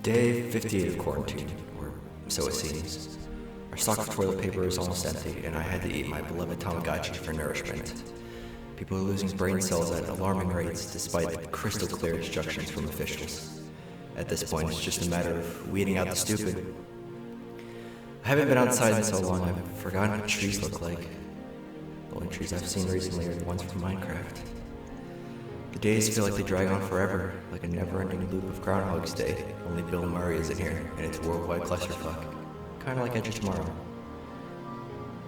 Day 58 of quarantine, or so it seems. Our stock of toilet paper is almost empty, and I had to eat my beloved Tamagotchi for nourishment. People are losing brain cells at alarming rates, despite crystal clear instructions from officials. At this point, it's just a matter of weeding out the stupid. I haven't been outside in so long, I've forgotten what trees look like. The only trees I've seen recently are the ones from Minecraft. The days feel like they drag on forever, like a never-ending loop of Groundhog's Day, only Bill Murray isn't here, and it's a worldwide clusterfuck. Kinda like Edge of Tomorrow.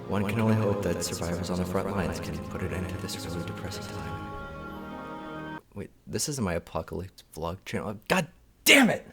One can only hope that survivors on the front lines can put an end to this really depressing time. Wait, this isn't my apocalypse vlog channel. God damn it!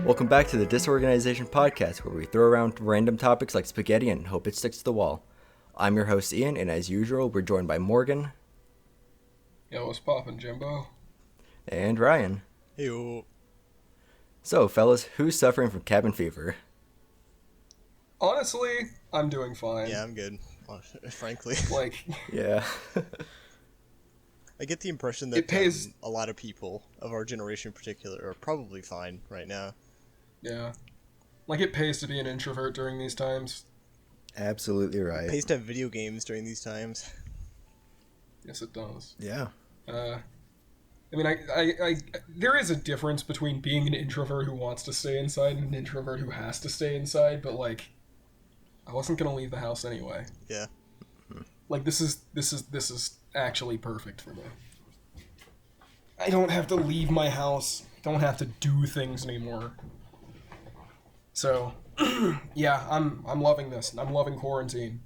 Welcome back to the DisOrganization podcast, where we throw around random topics like spaghetti and hope it sticks to the wall. I'm your host, Ian, and as usual, we're joined by Morgan. Yo, what's poppin', Jimbo? And Ryan. Heyo. So, fellas, who's suffering from cabin fever? Honestly, I'm doing fine. Yeah, I'm good, frankly. Yeah. I get the impression that a lot of people of our generation in particular are probably fine right now. Yeah. It pays to be an introvert during these times. Absolutely right. It pays to have video games during these times. Yes, it does. Yeah. I there is a difference between being an introvert who wants to stay inside and an introvert who has to stay inside, but, I wasn't gonna leave the house anyway. Yeah. This is actually perfect for me. I don't have to leave my house. Don't have to do things anymore. So, yeah, I'm loving this. I'm loving quarantine.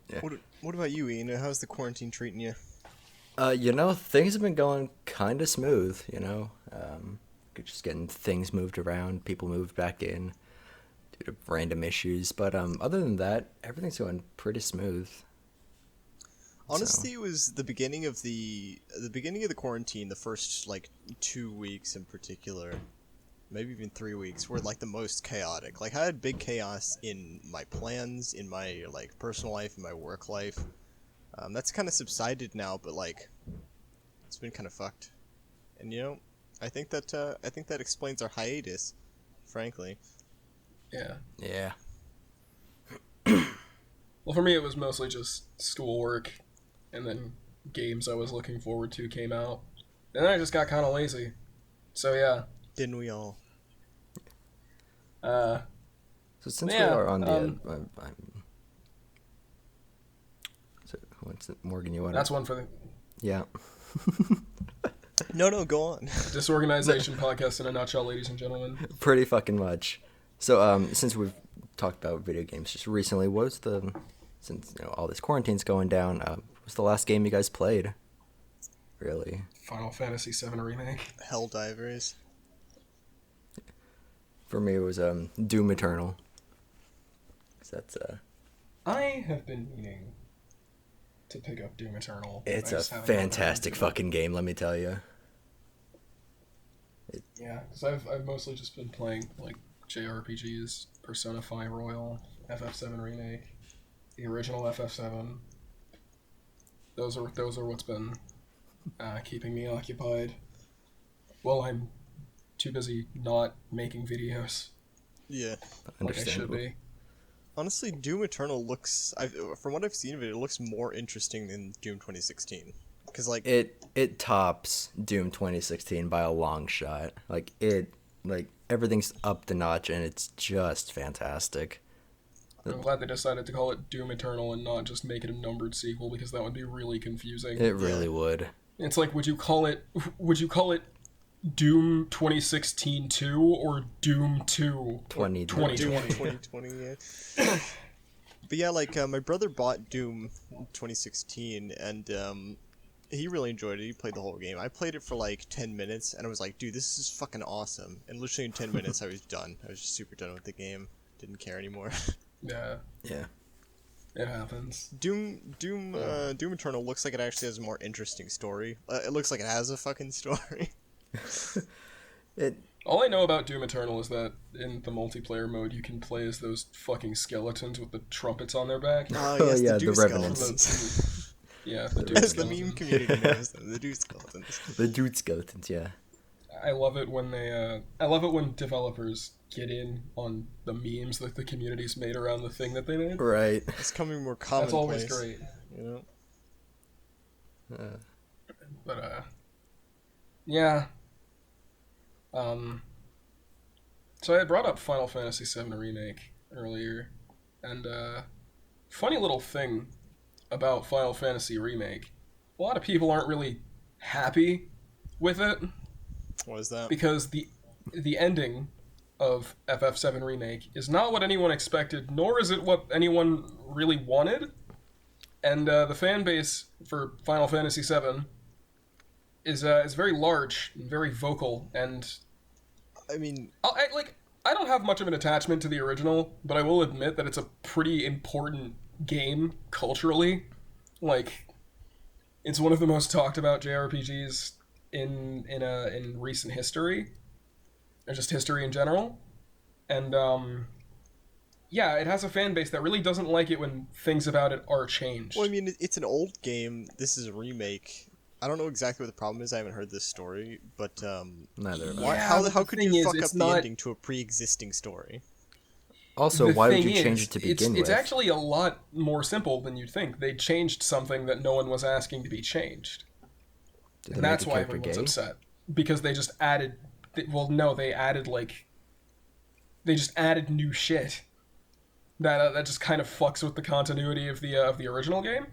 Yeah. What about you, Ian? How's the quarantine treating you? Things have been going kind of smooth, just getting things moved around, people moved back in due to random issues, but other than that, everything's going pretty smooth. Honestly, it was the beginning of the quarantine, the first 2 weeks in particular, maybe even 3 weeks, were the most chaotic. I had big chaos in my plans, in my personal life, in my work life. That's kind of subsided now, but it's been kind of fucked. And I think that explains our hiatus, frankly. Yeah. Yeah. Well, for me, it was mostly just schoolwork, and then games I was looking forward to came out. And then I just got kind of lazy. So, yeah. Didn't we all? So since we are on the... so, what's it, Morgan, you want That's one for the... Yeah. No, go on. DisOrganization podcast in a nutshell, ladies and gentlemen. Pretty fucking much. So, since we've talked about video games just recently, since all this quarantine's going down, what's the last game you guys played? Really? Final Fantasy VII Remake. Helldivers. For me, it was Doom Eternal. 'Cause that's I have been meaning to pick up Doom Eternal. It's a fantastic fucking game, let me tell you. Yeah, because I've mostly just been playing JRPGs, Persona 5 Royal, FF7 Remake, the original FF7. Those are what's been keeping me occupied. Well, I'm too busy not making videos. Yeah. Like I should be. Honestly, Doom Eternal looks... from what I've seen of it, it looks more interesting than Doom 2016. Because, It tops Doom 2016 by a long shot. Everything's up the notch, and it's just fantastic. I'm glad they decided to call it Doom Eternal and not just make it a numbered sequel, because that would be really confusing. It really would. It's would you call it Doom 2016 2 or Doom 2 2020. Doom 2020, yeah. But yeah, like, my brother bought Doom 2016, and he really enjoyed it. He played the whole game. I played it for like 10 minutes, and I was like, dude, this is fucking awesome. And literally in 10 minutes, I was done. I was just super done with the game. Didn't care anymore. Yeah, Yeah. it happens. Doom Eternal looks like it actually has a more interesting story. It looks like it has a fucking story. All I know about Doom Eternal is that in the multiplayer mode, you can play as those fucking skeletons with the trumpets on their back. Oh, Oh, yes, yeah, the the Dew Revenants. Skeletons. Yeah, the Doom As the skeletons. meme community knows them, the Dew Skeletons. The dude skeletons, yeah. I love it when I love it when developers get in on the memes that the community's made around the thing that they made. Right. It's coming more commonplace. That's always great. You know? But yeah. So I brought up Final Fantasy VII Remake earlier, and funny little thing about Final Fantasy Remake, a lot of people aren't really happy with it What is that? because the ending of FF7 Remake is not what anyone expected, nor is it what anyone really wanted. And the fan base for Final Fantasy VII is very large and very vocal, and I mean, I don't have much of an attachment to the original, but I will admit that it's a pretty important game culturally. Like, it's one of the most talked about JRPGs in recent history, or just history in general. And yeah, it has a fan base that really doesn't like it when things about it are changed. well, I mean, it's an old game. This is a remake. I don't know exactly what the problem is. I haven't heard this story, but Neither of us. Yeah, how but could the you thing is, fuck it's up not- the ending to a pre-existing story? Also, The why would thing you change is, it to begin with? It's actually a lot more simple than you'd think. They changed something that no one was asking to be changed. Did they And make that's the why character everyone's gay? upset. Because they just added... Well, no, they added, like... They just added new shit. That just kind of fucks with the continuity of the original game.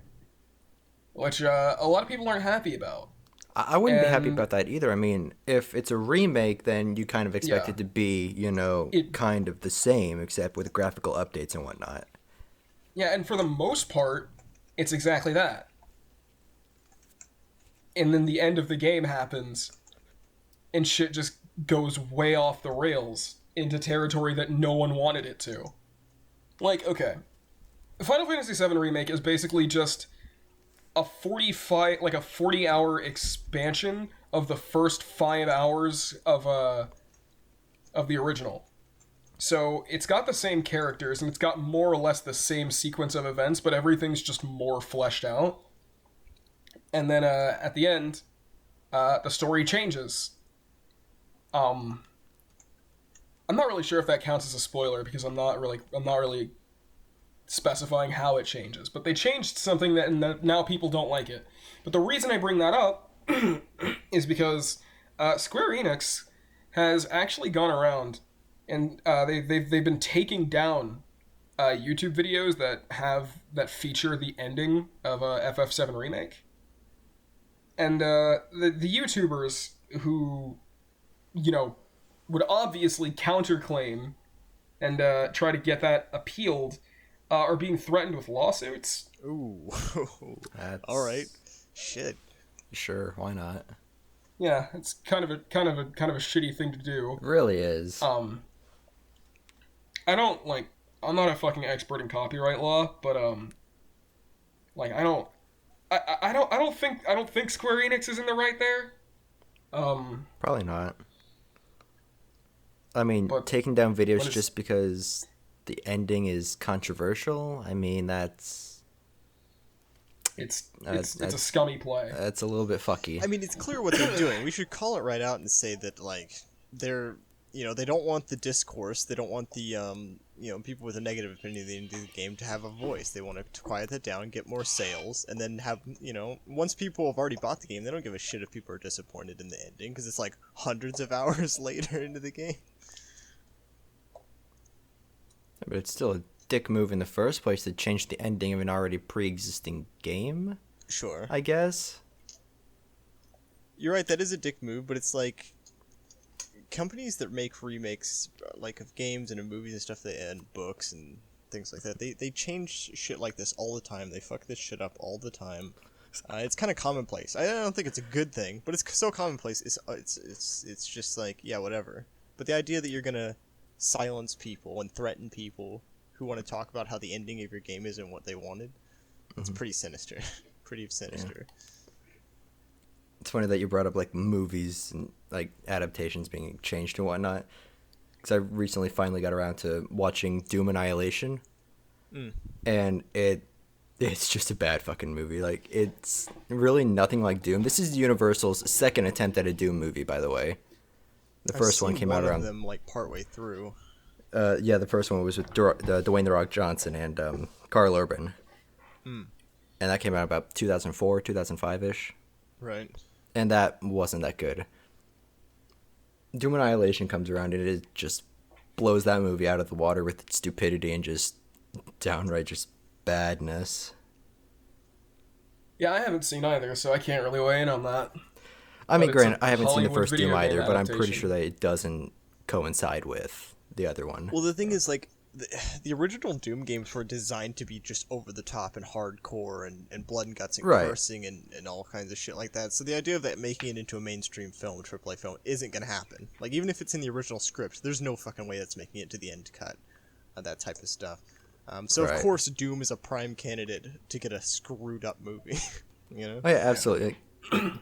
Which a lot of people aren't happy about. I wouldn't be happy And- about that either. I mean, if it's a remake, then you kind of expect Yeah. it to be, you know, kind of the same, except with graphical updates and whatnot. Yeah, and for the most part, it's exactly that. And then the end of the game happens, and shit just goes way off the rails into territory that no one wanted it to. Like, okay, Final Fantasy VII Remake is basically just a 40-hour expansion of the first 5 hours of the original. So it's got the same characters and it's got more or less the same sequence of events, but everything's just more fleshed out. And then at the end, the story changes. I'm not really sure if that counts as a spoiler because I'm not really specifying how it changes. But they changed something that now people don't like it. But the reason I bring that up is because Square Enix has actually gone around and they've been taking down YouTube videos that feature the ending of FF7 Remake. And the YouTubers who, you know, would obviously counterclaim and try to get that appealed are being threatened with lawsuits. Ooh. That's... All right. Shit. Sure, why not? Yeah, it's kind of a shitty thing to do. It really is. I don't like. I'm not a fucking expert in copyright law, but like I don't think Square Enix is in the right there. Probably not. I mean, But taking down videos what is- just because the ending is controversial, I mean, that's it's That's- a scummy play. a little bit fucky. I mean, it's clear what they're doing. We should call it right out and say that, like, they're, you know, they don't want the discourse. They don't want the, you know, people with a negative opinion of the end of the game to have a voice. They want to quiet that down, get more sales, and then have, you know, once people have already bought the game, they don't give a shit if people are disappointed in the ending, because it's like hundreds of hours later into the game. But it's still a dick move in the first place to change the ending of an already pre-existing game, Sure. I guess. You're right, that is a dick move, but it's like, companies that make remakes like of games and of movies and stuff, and books and things like that, they change shit like this all the time. They fuck this shit up all the time. It's kind of commonplace. I don't think it's a good thing, but it's so commonplace. It's just like, yeah, whatever. But the idea that you're gonna silence people and threaten people who want to talk about how the ending of your game isn't what they wanted, it's pretty sinister. Pretty sinister. Yeah. It's funny that you brought up like movies and like adaptations being changed and whatnot, because I recently finally got around to watching Doom Annihilation, and it's just a bad fucking movie. Like, it's really nothing like Doom. This is Universal's second attempt at a Doom movie, by the way. The first one came out around them like partway through. Yeah, the first one was with Dwayne The Rock Johnson and Carl Urban, and that came out about 2004, 2005-ish. Right. And that wasn't that good. Doom Annihilation comes around and it just blows that movie out of the water with its stupidity and just downright just badness. Yeah, I haven't seen either, so I can't really weigh in on that. I mean, granted, I haven't seen the Hollywood first video Doom game either, but I'm pretty adaptation. sure that it doesn't coincide with the other one. Well, the thing is, like, the original Doom games were designed to be just over the top and hardcore and blood and guts and Right. cursing and all kinds of shit like that. So the idea of that making it into a mainstream film, AAA film, isn't going to happen. Like, even if it's in the original script, there's no fucking way that's making it to the end cut. That type of stuff. So, Right. of course, Doom is a prime candidate to get a screwed up movie. You know? Oh, yeah, absolutely.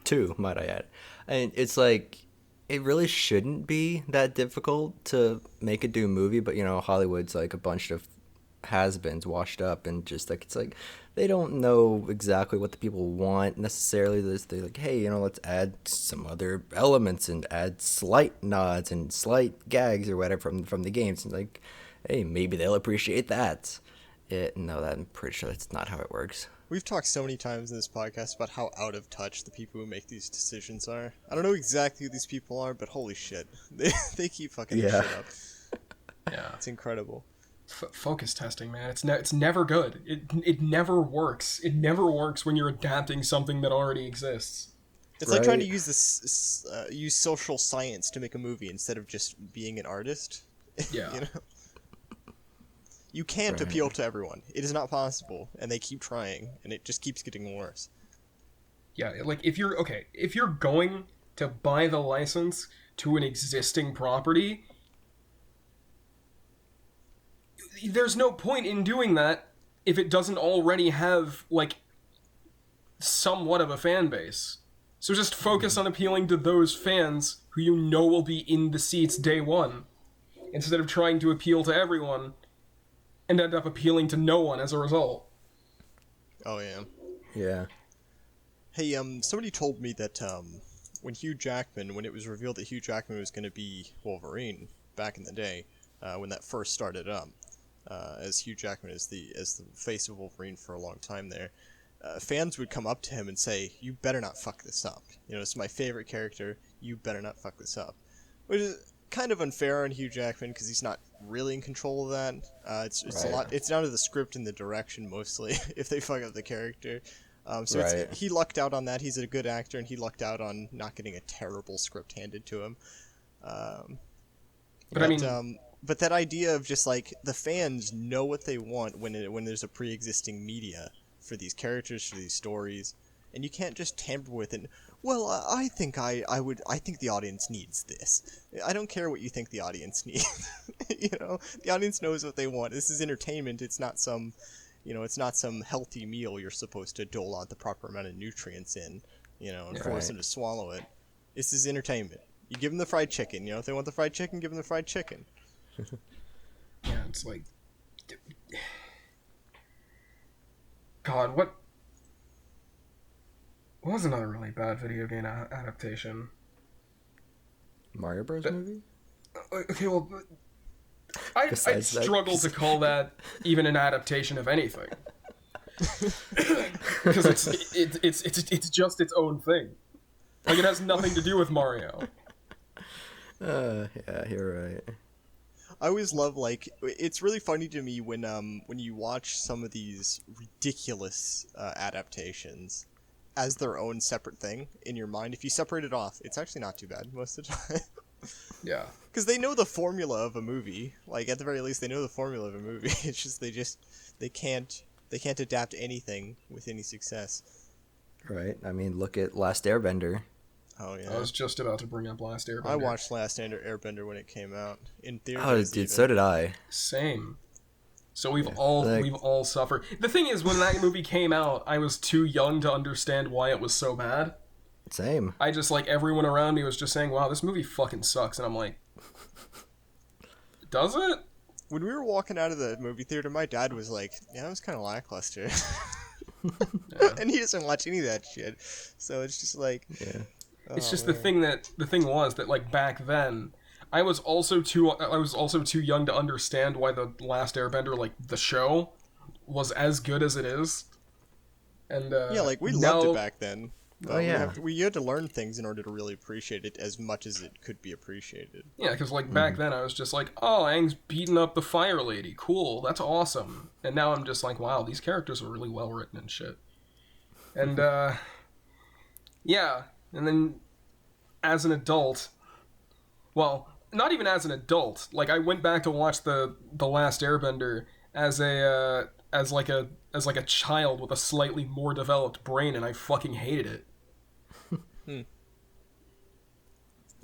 Two, might I add. And it's like, it really shouldn't be that difficult to make a Doom movie, but, you know, Hollywood's like a bunch of has-beens washed up, and just like, it's like, they don't know exactly what the people want necessarily. They're like, hey, you know, let's add some other elements and add slight nods and slight gags or whatever from the games. And like, hey, maybe they'll appreciate that. I'm pretty sure that's not how it works. We've talked so many times in this podcast about how out of touch the people who make these decisions are. I don't know exactly who these people are, but holy shit. They keep fucking this shit up. Yeah. It's incredible. Focus testing, man. It's never good. It never works. It never works when you're adapting something that already exists. It's like trying to Right. use social science to make a movie instead of just being an artist. Yeah. You know? You can't Right. appeal to everyone. It is not possible, and they keep trying, and it just keeps getting worse. Yeah, like if you're going to buy the license to an existing property, there's no point in doing that if it doesn't already have like somewhat of a fan base. So just focus on appealing to those fans who you know will be in the seats day one, instead of trying to appeal to everyone and end up appealing to no one as a result. Oh, yeah. Yeah. Hey, somebody told me that, when it was revealed that Hugh Jackman was going to be Wolverine back in the day, when that first started up, as Hugh Jackman as the face of Wolverine for a long time there, fans would come up to him and say, "You better not fuck this up. You know, it's my favorite character. You better not fuck this up," which is kind of unfair on Hugh Jackman because he's not really in control of that. It's a Right. lot. It's down to the script and the direction mostly if they fuck up the character. So Right. he lucked out on that. He's a good actor, and he lucked out on not getting a terrible script handed to him. But I mean, But that idea of just like the fans know what they want when there's a pre-existing media for these characters, for these stories, and you can't just tamper with it. Well, I think I think the audience needs this. I don't care what you think the audience needs. You know, the audience knows what they want. This is entertainment. It's not some, it's not some healthy meal you're supposed to dole out the proper amount of nutrients in, and force them to swallow it. This is entertainment. You give them the fried chicken. If they want the fried chicken, give them the fried chicken. yeah, it's like, God, what was another really bad video game adaptation? Mario Bros. Movie? Okay, well, I Besides that- struggle to call that even an adaptation of anything, because it's just its own thing. Like, it has nothing to do with Mario. Yeah, you're right. I always love, like, it's really funny to me when you watch some of these ridiculous adaptations as their own separate thing in your mind. If you separate it off, it's actually not too bad most of the time. Yeah. Because they know the formula of a movie. Like, at the very least, they know the formula of a movie. It's just they can't adapt anything with any success. Right. I mean, look at Last Airbender. Oh yeah. I was just about to bring up Last Airbender. I watched Last Airbender when it came out in theaters. Oh, dude, so did I. Same. So we've all suffered. The thing is, when that movie came out, I was too young to understand why it was so bad. Same. I just, like, everyone around me was just saying, wow, this movie fucking sucks. And I'm like, does it? When we were walking out of the movie theater, my dad was like, yeah, it was kind of lackluster. Yeah. And he doesn't watch any of that shit. So it's just like... Yeah. It's just the thing was that, like, back then, I was also too young to understand why the Last Airbender, like, the show, was as good as it is. And yeah, like, we loved it back then. Oh yeah. We had to learn things in order to really appreciate it as much as it could be appreciated. Yeah, because, like, back then I was just like, oh, Aang's beating up the fire lady. Cool, that's awesome. And now I'm just like, wow, these characters are really well written and shit. And, yeah. And then, as an adult, well, not even as an adult, like, I went back to watch the Last Airbender as a child with a slightly more developed brain, and I fucking hated it.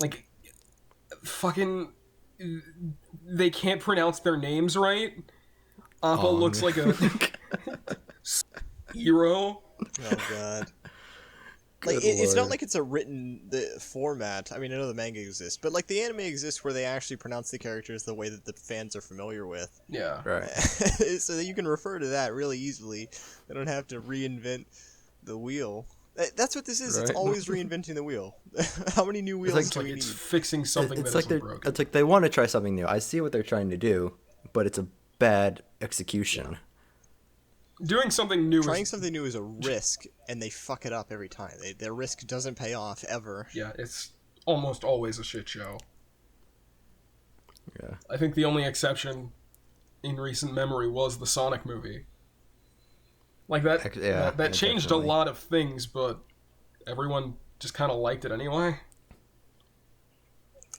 Like, fucking, they can't pronounce their names right. Appa looks like a hero. Oh god. Like, it's not like it's a written format. I mean, I know the manga exists, but, like, the anime exists where they actually pronounce the characters the way that the fans are familiar with. Yeah. Right. So that you can refer to that really easily. They don't have to reinvent the wheel. That's what this is. Right. It's always reinventing the wheel. How many new wheels do we need? It's fixing something It's that like isn't broken. it's like they want to try something new. I see what they're trying to do, but it's a bad execution. Doing something new Trying something new is a risk, and they fuck it up every time. Their risk doesn't pay off, ever. Yeah, it's almost always a shit show. Yeah. I think the only exception in recent memory was the Sonic movie. Like, that changed definitely. a lot of things, but everyone just kind of liked it anyway.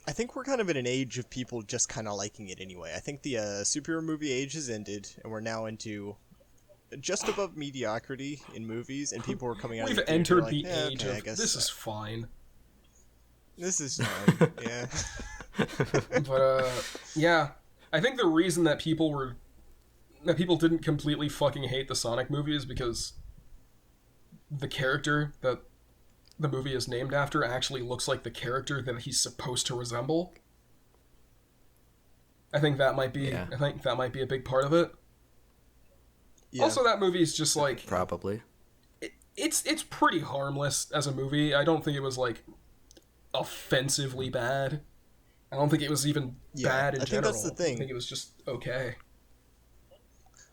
I think we're kind of in an age of people just kind of liking it anyway. I think the superhero movie age has ended, and we're now into just above mediocrity in movies, and people are coming out We've of the theater entered like, the age okay, I of, guess this is fine. This is fine, yeah. But, yeah. I think the reason that people didn't completely fucking hate the Sonic movie is because the character that the movie is named after actually looks like the character that he's supposed to resemble. I think that might be a big part of it. Yeah. Also, that movie is just like, Probably. it's pretty harmless as a movie. I don't think it was, like, offensively bad. I don't think it was even bad in general. I think that's the thing. I think it was just okay.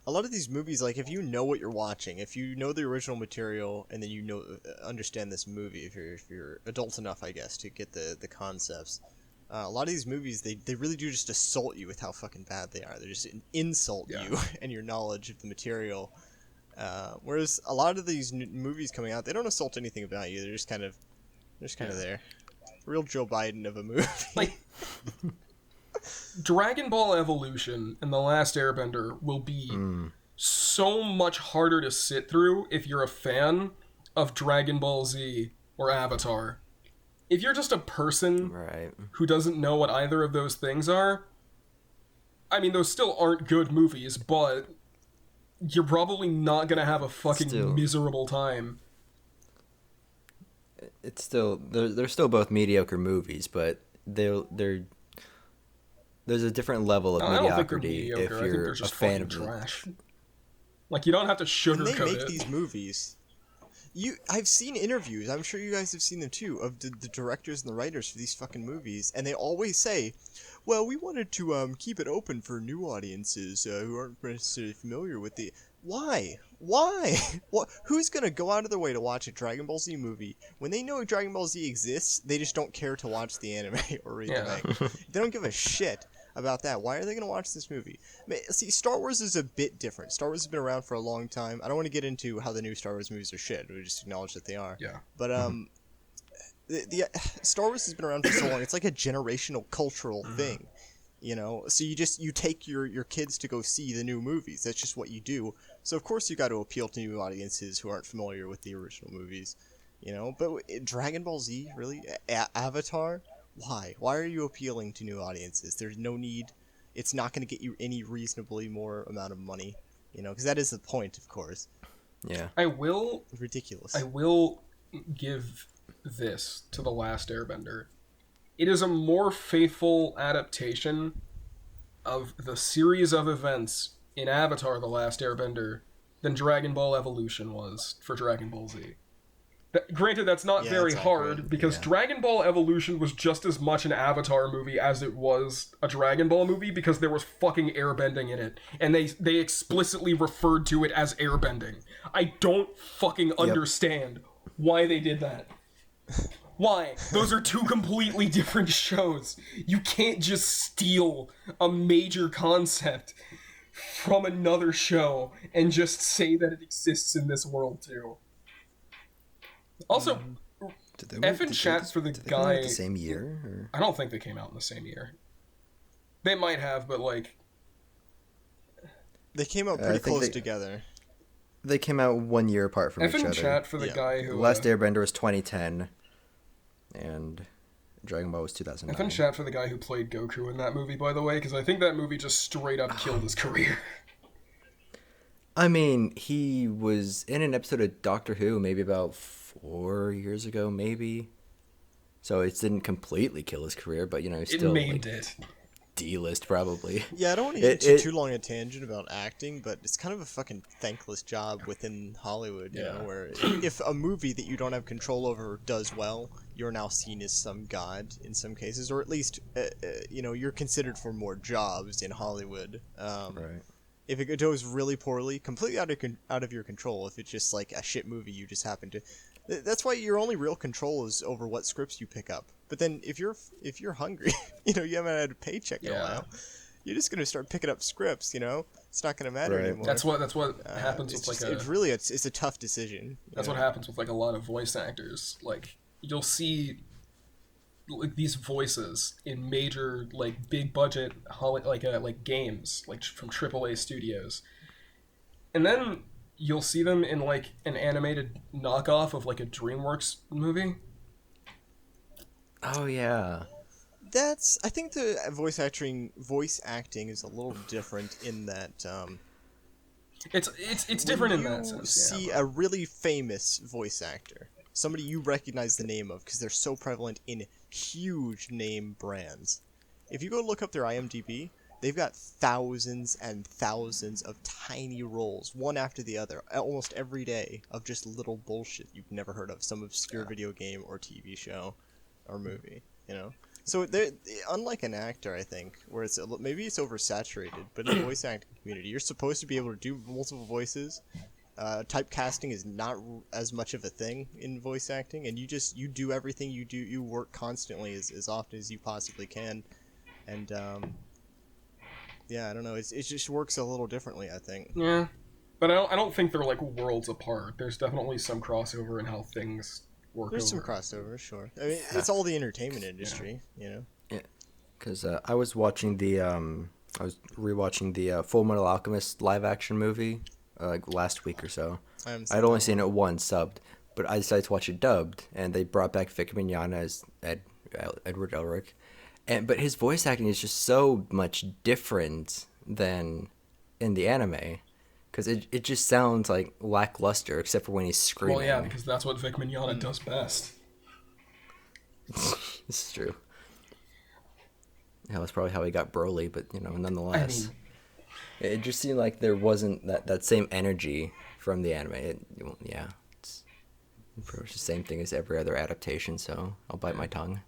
A lot of these movies, like, if you know what you're watching, if you know the original material, and then you understand this movie, if you're adult enough, I guess, to get the concepts, a lot of these movies, they really do just assault you with how fucking bad they are. They just insult you and your knowledge of the material. Whereas a lot of these movies coming out, they don't assault anything about you. They're just kind of there. Real Joe Biden of a movie. Like, Dragon Ball Evolution and The Last Airbender will be so much harder to sit through if you're a fan of Dragon Ball Z or Avatar. If you're just a person who doesn't know what either of those things are, I mean, those still aren't good movies, but you're probably not gonna have a fucking miserable time. It's still they're still both mediocre movies, but there's a different level of mediocrity if you're a fan of trash. Like, you don't have to sugarcoat it. When they make these movies, I've seen interviews, I'm sure you guys have seen them too, of the directors and the writers for these fucking movies, and they always say, well, we wanted to keep it open for new audiences who aren't necessarily familiar with the... Why? What? Who's gonna go out of their way to watch a Dragon Ball Z movie when they know Dragon Ball Z exists? They just don't care to watch the anime or read the manga. They don't give a shit about that. Why are they gonna watch this movie? See, Star Wars is a bit different. Star Wars has been around for a long time. I don't want to get into how the new Star Wars movies are shit. We just acknowledge that they are. Yeah. But the Star Wars has been around for so long. It's like a generational cultural thing, you know. So you take your kids to go see the new movies. That's just what you do. So of course you got to appeal to new audiences who aren't familiar with the original movies, you know. But Dragon Ball Z, really, Avatar, why? Why are you appealing to new audiences? There's no need. It's not going to get you any reasonably more amount of money, you know, because that is the point, of course. Yeah. Ridiculous. I will give this to The Last Airbender. It is a more faithful adaptation of the series of events in Avatar: The Last Airbender than Dragon Ball Evolution was for Dragon Ball Z. Granted, that's not very hard, because Dragon Ball Evolution was just as much an Avatar movie as it was a Dragon Ball movie, because there was fucking airbending in it, and they explicitly referred to it as airbending. I don't fucking understand why they did that. Why? Those are two completely different shows. You can't just steal a major concept from another show and just say that it exists in this world too. Also, effing chat for the guy. The same year? Or? I don't think they came out in the same year. They might have, but like, they came out pretty close together. They came out 1 year apart from each other. Effing chat for the guy who. The Last Airbender was 2010, and Dragon Ball was 2009. Effing chat for the guy who played Goku in that movie, by the way, because I think that movie just straight up killed his career. I mean, he was in an episode of Doctor Who maybe about 4 years ago, maybe. So it didn't completely kill his career, but, you know, still, maimed it. D-list, probably. Yeah, I don't want to get into too long a tangent about acting, but it's kind of a fucking thankless job within Hollywood, you know, where if a movie that you don't have control over does well, you're now seen as some god in some cases, or at least, you know, you're considered for more jobs in Hollywood. Right. If it goes really poorly, completely out of your control, if it's just like a shit movie you just happen to... That's why your only real control is over what scripts you pick up. But then if you're hungry, you know, you haven't had a paycheck in a while, you're just going to start picking up scripts, you know? It's not going to matter anymore. That's what happens with just, like a... It's a tough decision. That's what happens with like a lot of voice actors. Like, you'll see like these voices in major like big budget like games like from AAA studios, and then you'll see them in like an animated knockoff of like a DreamWorks movie. Oh yeah, I think the voice acting is a little different in that it's different in that sense. See a really famous voice actor, somebody you recognize the name of because they're so prevalent in huge name brands. If you go look up their IMDb, they've got thousands and thousands of tiny roles, one after the other, almost every day, of just little bullshit you've never heard of, some obscure video game or TV show or movie, you know? So they're unlike an actor, I think, where maybe it's oversaturated, but in the voice acting community, you're supposed to be able to do multiple voices. Typecasting is not as much of a thing in voice acting, and you do everything you do. You work constantly as often as you possibly can, and yeah, I don't know. It just works a little differently, I think. Yeah, but I don't think they're like worlds apart. There's definitely some crossover in how things work. There's some crossover, sure. I mean, it's all the entertainment industry, you know. Yeah, because I was rewatching the Full Metal Alchemist live action movie. Like last week or so. I'd only seen it once subbed, but I decided to watch it dubbed, and they brought back Vic Mignogna as Edward Elric, but his voice acting is just so much different than in the anime, because it just sounds like lackluster except for when he's screaming. Well, yeah, because that's what Vic Mignogna does best. This is true. Yeah, that's probably how he got Broly, but you know, nonetheless. I mean, it just seemed like there wasn't that same energy from the anime. It's pretty much the same thing as every other adaptation, so I'll bite my tongue.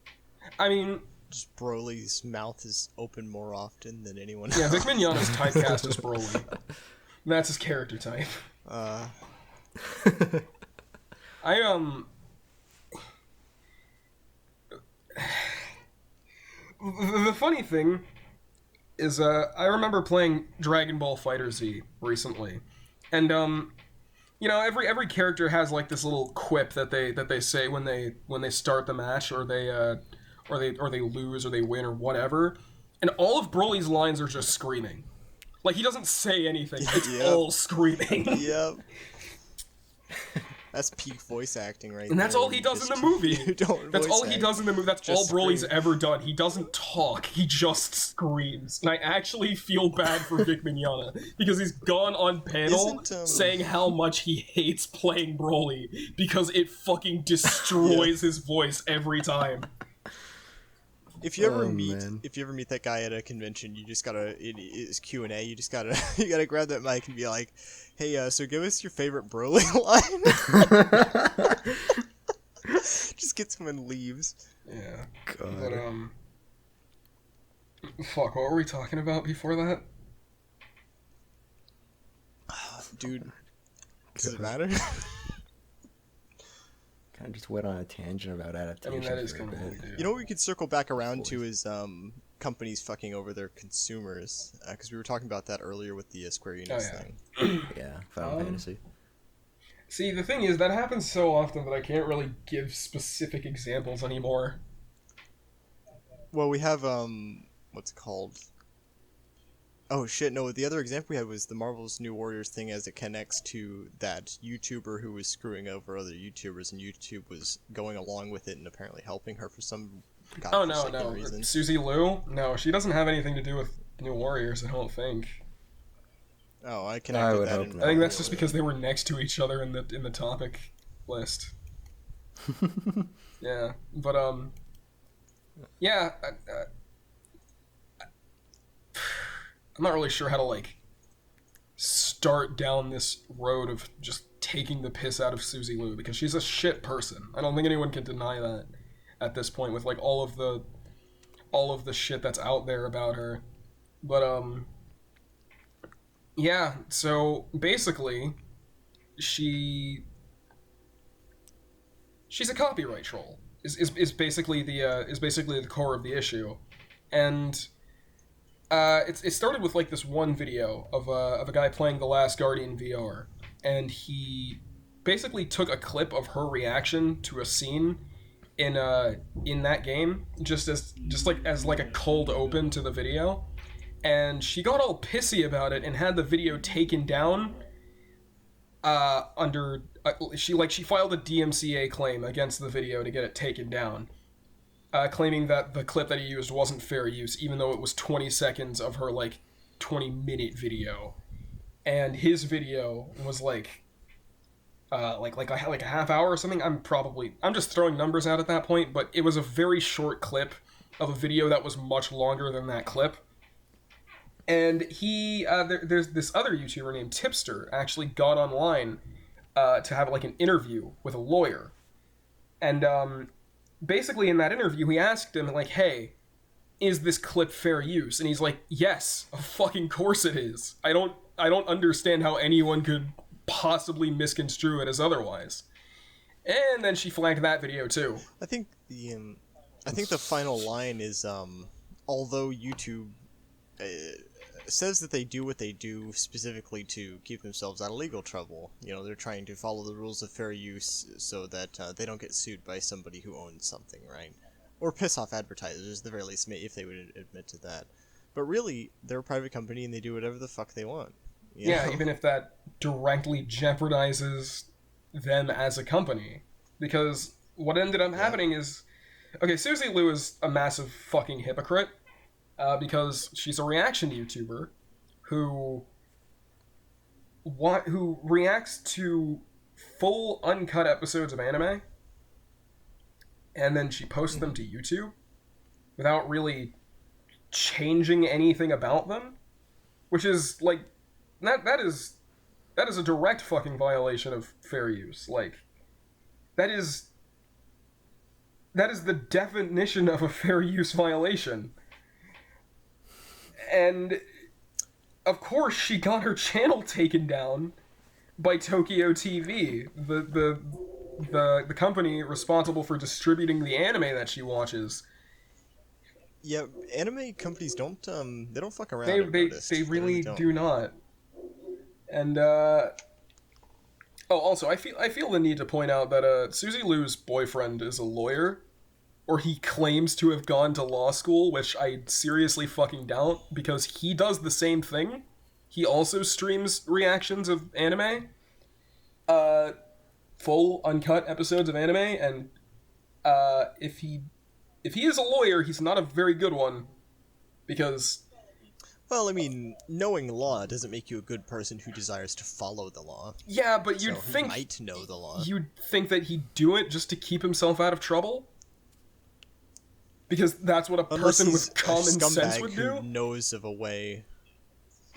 I mean... Just Broly's mouth is open more often than anyone else. Yeah, Vic Mignogna's typecast as Broly. That's his character type. The funny thing is, I remember playing Dragon Ball FighterZ recently, and you know, every character has like this little quip that they say when they start the match, or they lose or they win or whatever. And all of Broly's lines are just screaming. Like, he doesn't say anything. It's all screaming. Yep. That's peak voice acting right And that's there. all he does in the movie. That's all he does in the movie. That's just all Broly's ever done. He doesn't talk. He just screams. And I actually feel bad for Vic Mignogna because he's gone on panel saying how much he hates playing Broly because it fucking destroys his voice every time. If you ever meet that guy at a convention, you just gotta it's Q&A. You just gotta you gotta grab that mic and be like, "Hey, so give us your favorite Broly line." Just gets him and leaves. Yeah. God. But fuck. What were we talking about before that? Dude, does it matter? Kind of just went on a tangent about adaptation. I mean, that is kind of what we do. You know what we could circle back around to is companies fucking over their consumers, because we were talking about that earlier with the Square Enix thing. Yeah, Final Fantasy. See, the thing is, that happens so often that I can't really give specific examples anymore. Well, we have what's it called? Oh shit, no, the other example we had was the Marvel's New Warriors thing as it connects to that YouTuber who was screwing over other YouTubers, and YouTube was going along with it and apparently helping her for some godforsaken reason. Suzy Liu? No, she doesn't have anything to do with New Warriors, I don't think. Oh, I connected that. I think that's just because they were next to each other in the topic list. Yeah, but yeah, I'm not really sure how to, like, start down this road of just taking the piss out of Suzy Liu, because she's a shit person. I don't think anyone can deny that at this point with, like, all of the shit that's out there about her. But, yeah, so basically, she's a copyright troll, is basically the core of the issue. And it started with like this one video of a guy playing The Last Guardian VR, and he basically took a clip of her reaction to a scene in that game, just as a cold open to the video, and she got all pissy about it and had the video taken down. She filed a DMCA claim against the video to get it taken down. Claiming that the clip that he used wasn't fair use, even though it was 20 seconds of her, 20-minute video. And his video was, a half hour or something. I'm just throwing numbers out at that point, but it was a very short clip of a video that was much longer than that clip. And there's this other YouTuber named Tipster actually got online to have, an interview with a lawyer. And, basically, in that interview, he asked him, hey, is this clip fair use? And he's like, yes, of fucking course it is. I don't understand how anyone could possibly misconstrue it as otherwise. And then she flagged that video too. I think the final line is, although YouTube says that they do what they do specifically to keep themselves out of legal trouble. You know, they're trying to follow the rules of fair use so that they don't get sued by somebody who owns something, right? Or piss off advertisers, at the very least, if they would admit to that. But really, they're a private company and they do whatever the fuck they want. Yeah, even if that directly jeopardizes them as a company. Because what ended up happening is... Okay, Suzy Liu is a massive fucking hypocrite. Because she's a reaction YouTuber who reacts to full uncut episodes of anime, and then she posts them to YouTube without really changing anything about them, which is that is a direct fucking violation of fair use. That is the definition of a fair use violation. And, of course, she got her channel taken down by Tokyo TV, the company responsible for distributing the anime that she watches. Yeah, anime companies don't fuck around. They really do not. And Oh, also, I feel the need to point out that Susie Liu's boyfriend is a lawyer, or he claims to have gone to law school, which I seriously fucking doubt, because he does the same thing. He also streams reactions of anime, uh, full uncut episodes of anime, and if he is a lawyer, he's not a very good one, because Well, I mean, knowing law doesn't make you a good person who desires to follow the law. yeah, but So he might know the law. you'd think that he'd do it just to keep himself out of trouble, because that's what a Unless person he's with common a scumbag sense would who do. knows of a way.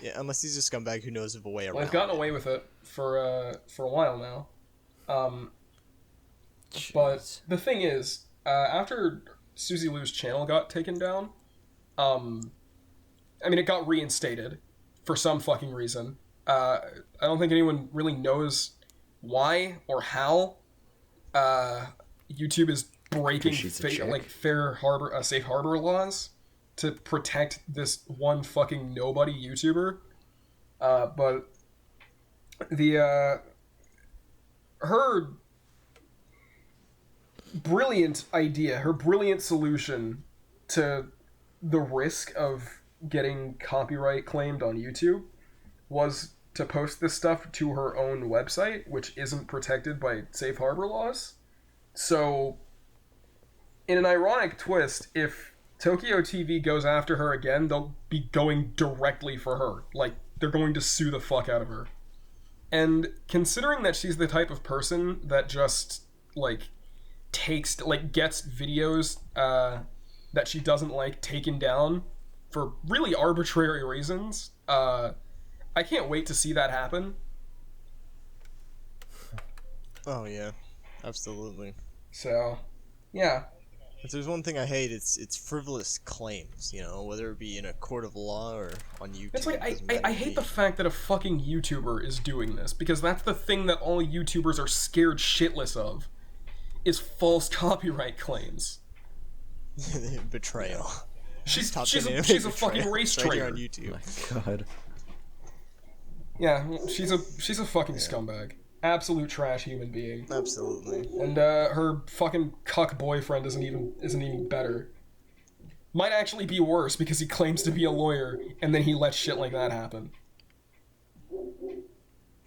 Yeah, unless he's a scumbag who knows of a way around. Well, they've gotten away with it for a while now. But Jeez. the thing is, after Susie Liu's channel got taken down, I mean, it got reinstated for some fucking reason. I don't think anyone really knows why or how. YouTube is breaking fair harbor, safe harbor laws to protect this one fucking nobody YouTuber. But the her brilliant idea, her brilliant solution to the risk of getting copyright claimed on YouTube was to post this stuff to her own website, which isn't protected by safe harbor laws. So, in an ironic twist, if Tokyo TV goes after her again, they'll be going directly for her. Like, they're going to sue the fuck out of her. And considering that she's the type of person that just, like, gets videos that she doesn't like taken down for really arbitrary reasons, I can't wait to see that happen. Oh yeah, absolutely. So, yeah. If there's one thing I hate, it's frivolous claims. You know, whether it be in a court of law or on YouTube. It's like, I hate the fact that a fucking YouTuber is doing this, because that's the thing that all YouTubers are scared shitless of, is false copyright claims. Betrayal. She's a fucking race right here traitor. on YouTube. Oh my god. Yeah, Yeah, she's a fucking scumbag. Absolute trash human being. absolutely. And her fucking cuck boyfriend isn't even better. Might actually be worse because he claims to be a lawyer and then he lets shit like that happen.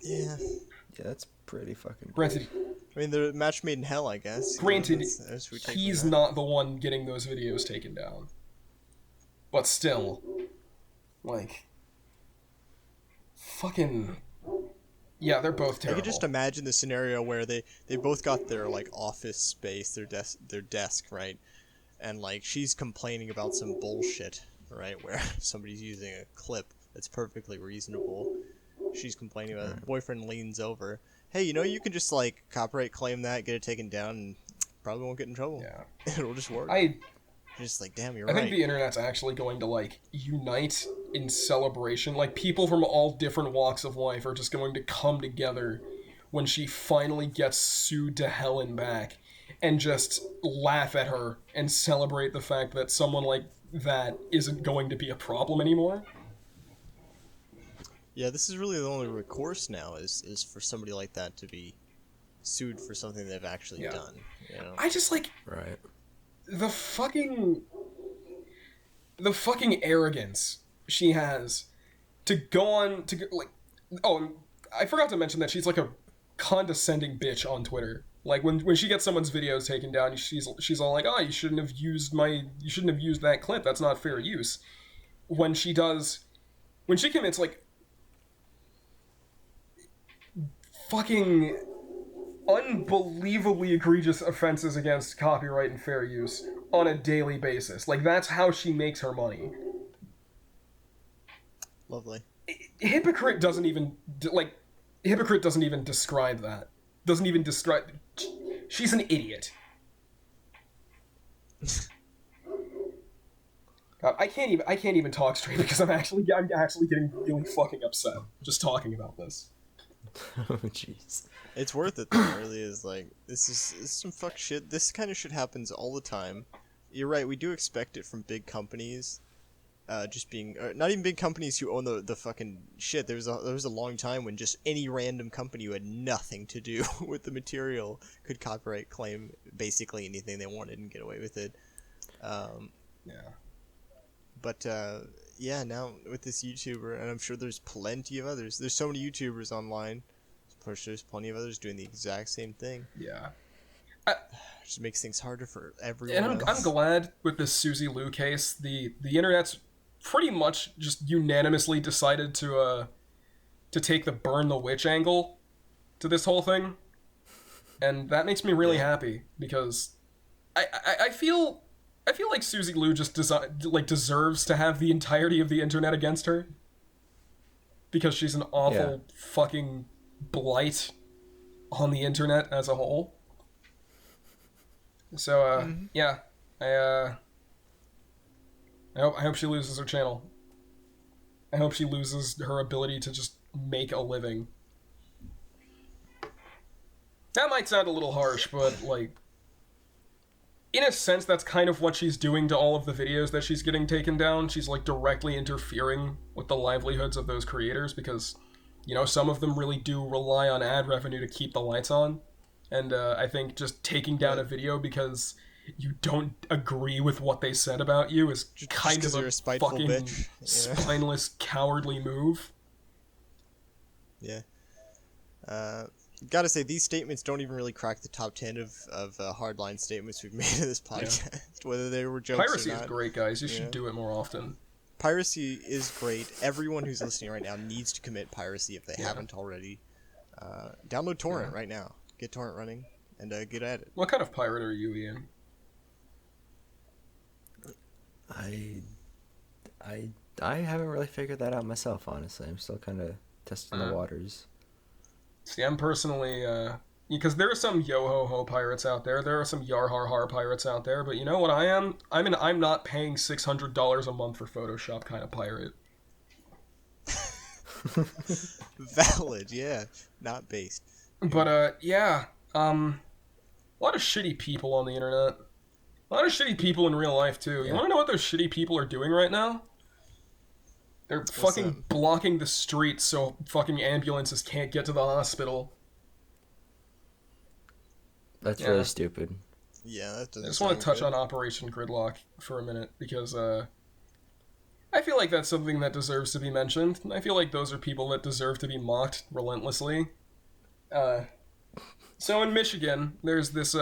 Yeah. Yeah, that's pretty fucking Granted, I mean, they're a match made in hell, I guess. Granted, That's what we take he's from that. not the one getting those videos taken down. But still, like, fucking, yeah, they're both I terrible. could just imagine the scenario where they both got their like office space, their desk, right? And like she's complaining about some bullshit, right? Where somebody's using a clip that's perfectly reasonable. She's complaining about it. Boyfriend leans over. Hey, you know you can just like copyright claim that, get it taken down, and probably won't get in trouble. Yeah. It'll just work. I Just like, damn, you're I right. think the internet's actually going to, like, unite in celebration. Like, people from all different walks of life are just going to come together when she finally gets sued to hell and back and just laugh at her and celebrate the fact that someone like that isn't going to be a problem anymore. Yeah, this is really the only recourse now is for somebody like that to be sued for something they've actually Yeah. done. You know? I just, like, right. the fucking arrogance she has to go on to like, oh, and I forgot to mention that she's like a condescending bitch on Twitter. Like when she gets someone's videos taken down, she's all like, "Oh, you shouldn't have used that clip. That's not fair use." When she commits like fucking unbelievably egregious offenses against copyright and fair use on a daily basis. Like, that's how she makes her money. Lovely. Hypocrite doesn't even describe that. Doesn't even describe. She's an idiot. God, I can't even talk straight because I'm actually getting really fucking upset just talking about this. Oh jeez. It's worth it though, it really is. Like, this is some fuck shit. This kind of shit happens all the time. You're right, we do expect it from big companies, just being not even big companies who own the fucking shit. There was a long time when just any random company who had nothing to do with the material could copyright claim basically anything they wanted and get away with it. Yeah. But yeah, now with this YouTuber, and I'm sure there's plenty of others. There's so many YouTubers online. There's plenty of others doing the exact same thing. Yeah. Just makes things harder for everyone. And I'm glad with this Susie Liu case, the internet's pretty much just unanimously decided to take the burn the witch angle to this whole thing, and that makes me really happy because I feel like Susie Liu just deserves to have the entirety of the internet against her because she's an awful fucking blight on the internet as a whole. So yeah, I hope she loses her channel. I hope she loses her ability to just make a living. That might sound a little harsh, but like, in a sense, that's kind of what she's doing to all of the videos that she's getting taken down. She's like directly interfering with the livelihoods of those creators because, you know, some of them really do rely on ad revenue to keep the lights on. And I think just taking down a video because you don't agree with what they said about you is kind of a fucking bitch, spineless, cowardly move. Yeah. Gotta say, these statements don't even really crack the top 10 of hardline statements we've made in this podcast, whether they were jokes Piracy or not. is great, guys. You should do it more often. Piracy is great. Everyone who's listening right now needs to commit piracy if they haven't already. Download Torrent right now. Get Torrent running and get at it. What kind of pirate are you, Ian? I haven't really figured that out myself, honestly. I'm still kind of testing the waters. See, I'm personally, because there are some yo-ho-ho pirates out there. There are some yar-har-har pirates out there. But you know what I am? I'm not paying $600 a month for Photoshop kind of pirate. Valid, yeah. Not based. But, yeah. A lot of shitty people on the internet. A lot of shitty people in real life, too. You want to know what those shitty people are doing right now? They're fucking blocking the streets so fucking ambulances can't get to the hospital. That's really stupid. Yeah, that doesn't I just want to touch good. on Operation Gridlock for a minute, because I feel like that's something that deserves to be mentioned. I feel like those are people that deserve to be mocked relentlessly. So in Michigan, there's this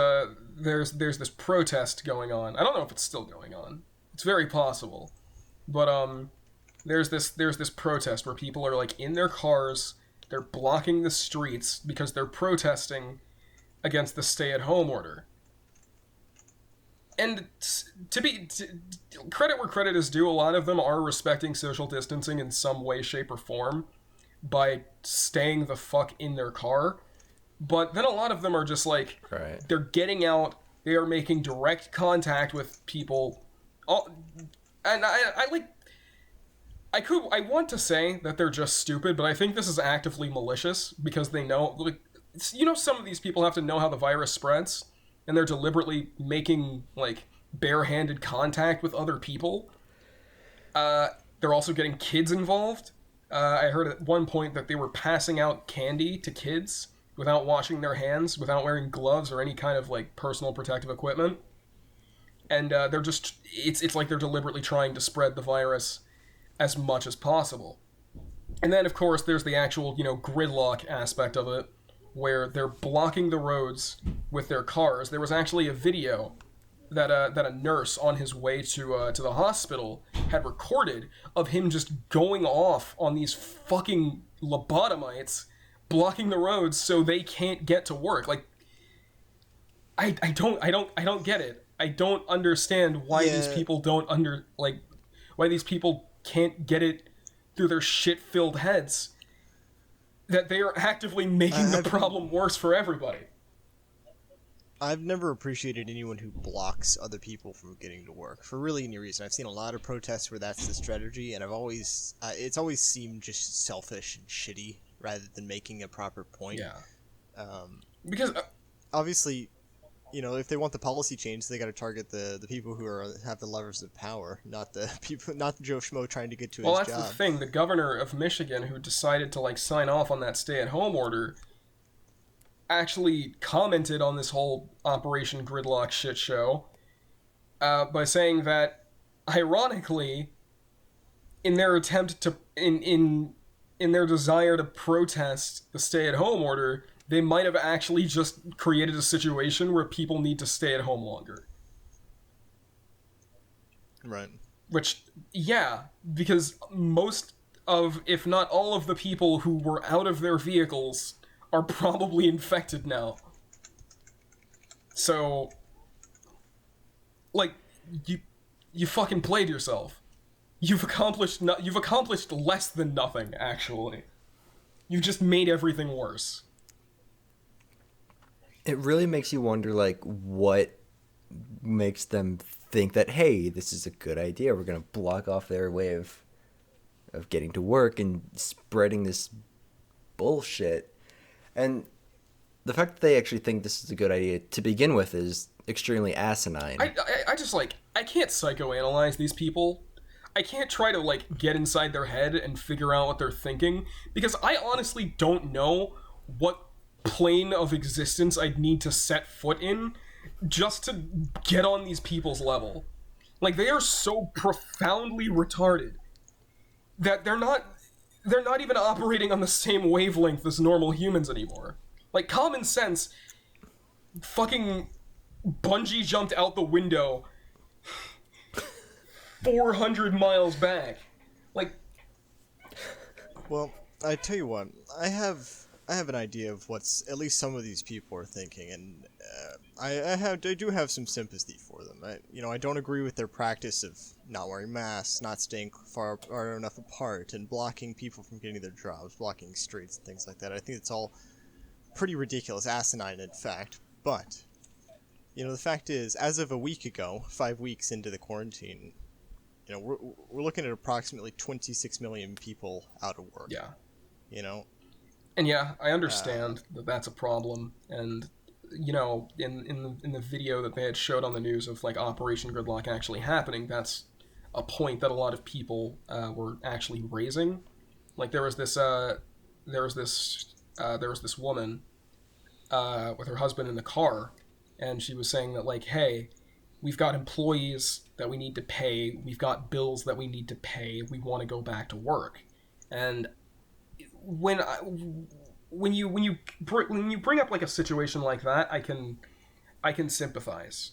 protest going on. I don't know if it's still going on. It's very possible. But there's this protest where people are like in their cars, they're blocking the streets because they're protesting against the stay-at-home order. And credit where credit is due, a lot of them are respecting social distancing in some way, shape, or form by staying the fuck in their car. But then a lot of them are just like, they're getting out, they are making direct contact with people. And I want to say that they're just stupid, but I think this is actively malicious because they know, like, you know, some of these people have to know how the virus spreads, and they're deliberately making, like, barehanded contact with other people. They're also getting kids involved. I heard at one point that they were passing out candy to kids without washing their hands, without wearing gloves or any kind of, like, personal protective equipment. And they're just, it's like they're deliberately trying to spread the virus as much as possible. And then, of course, there's the actual, you know, gridlock aspect of it, where they're blocking the roads with their cars. There was actually a video that a nurse on his way to the hospital had recorded of him just going off on these fucking lobotomites, blocking the roads so they can't get to work. Like, I don't get it. I don't understand why these people why these people can't get it through their shit-filled heads that they are actively making the problem worse for everybody. I've never appreciated anyone who blocks other people from getting to work for really any reason. I've seen a lot of protests where that's the strategy, and it's always seemed just selfish and shitty rather than making a proper point. Yeah. Because obviously, if they want the policy change, they got to target the people who have the levers of power, not the people, not Joe Schmo trying to get to his job. Well, that's the thing. The governor of Michigan, who decided to like sign off on that stay-at-home order, actually commented on this whole Operation Gridlock shit show by saying that, ironically, in their attempt to in their desire to protest the stay-at-home order, they might have actually just created a situation where people need to stay at home longer. Right. Which, yeah, because most of, if not all of the people who were out of their vehicles are probably infected now. So, like, you fucking played yourself. You've accomplished less than nothing, actually. You've just made everything worse. It really makes you wonder, like, what makes them think that, hey, this is a good idea. We're going to block off their way of getting to work and spreading this bullshit. And the fact that they actually think this is a good idea to begin with is extremely asinine. I just, like, I can't psychoanalyze these people. I can't try to, like, get inside their head and figure out what they're thinking, because I honestly don't know what plane of existence I'd need to set foot in just to get on these people's level. Like, they are so profoundly retarded that they're not even operating on the same wavelength as normal humans anymore. Like, common sense fucking bungee jumped out the window 400 miles back. Like, well, I tell you what, I have an idea of what's at least some of these people are thinking, and I do have some sympathy for them. I don't agree with their practice of not wearing masks, not staying far enough apart, and blocking people from getting their jobs, blocking streets and things like that. I think it's all pretty ridiculous, asinine in fact. But the fact is, as of a week ago, 5 weeks into the quarantine, we're looking at approximately 26 million people out of work. yeah. And yeah, I understand that that's a problem, and in the video that they had showed on the news of like Operation Gridlock actually happening, that's a point that a lot of people were actually raising. Like there was this woman with her husband in the car, and she was saying that like, hey, we've got employees that we need to pay, we've got bills that we need to pay, we want to go back to work, and when you bring up like a situation like that, I can sympathize.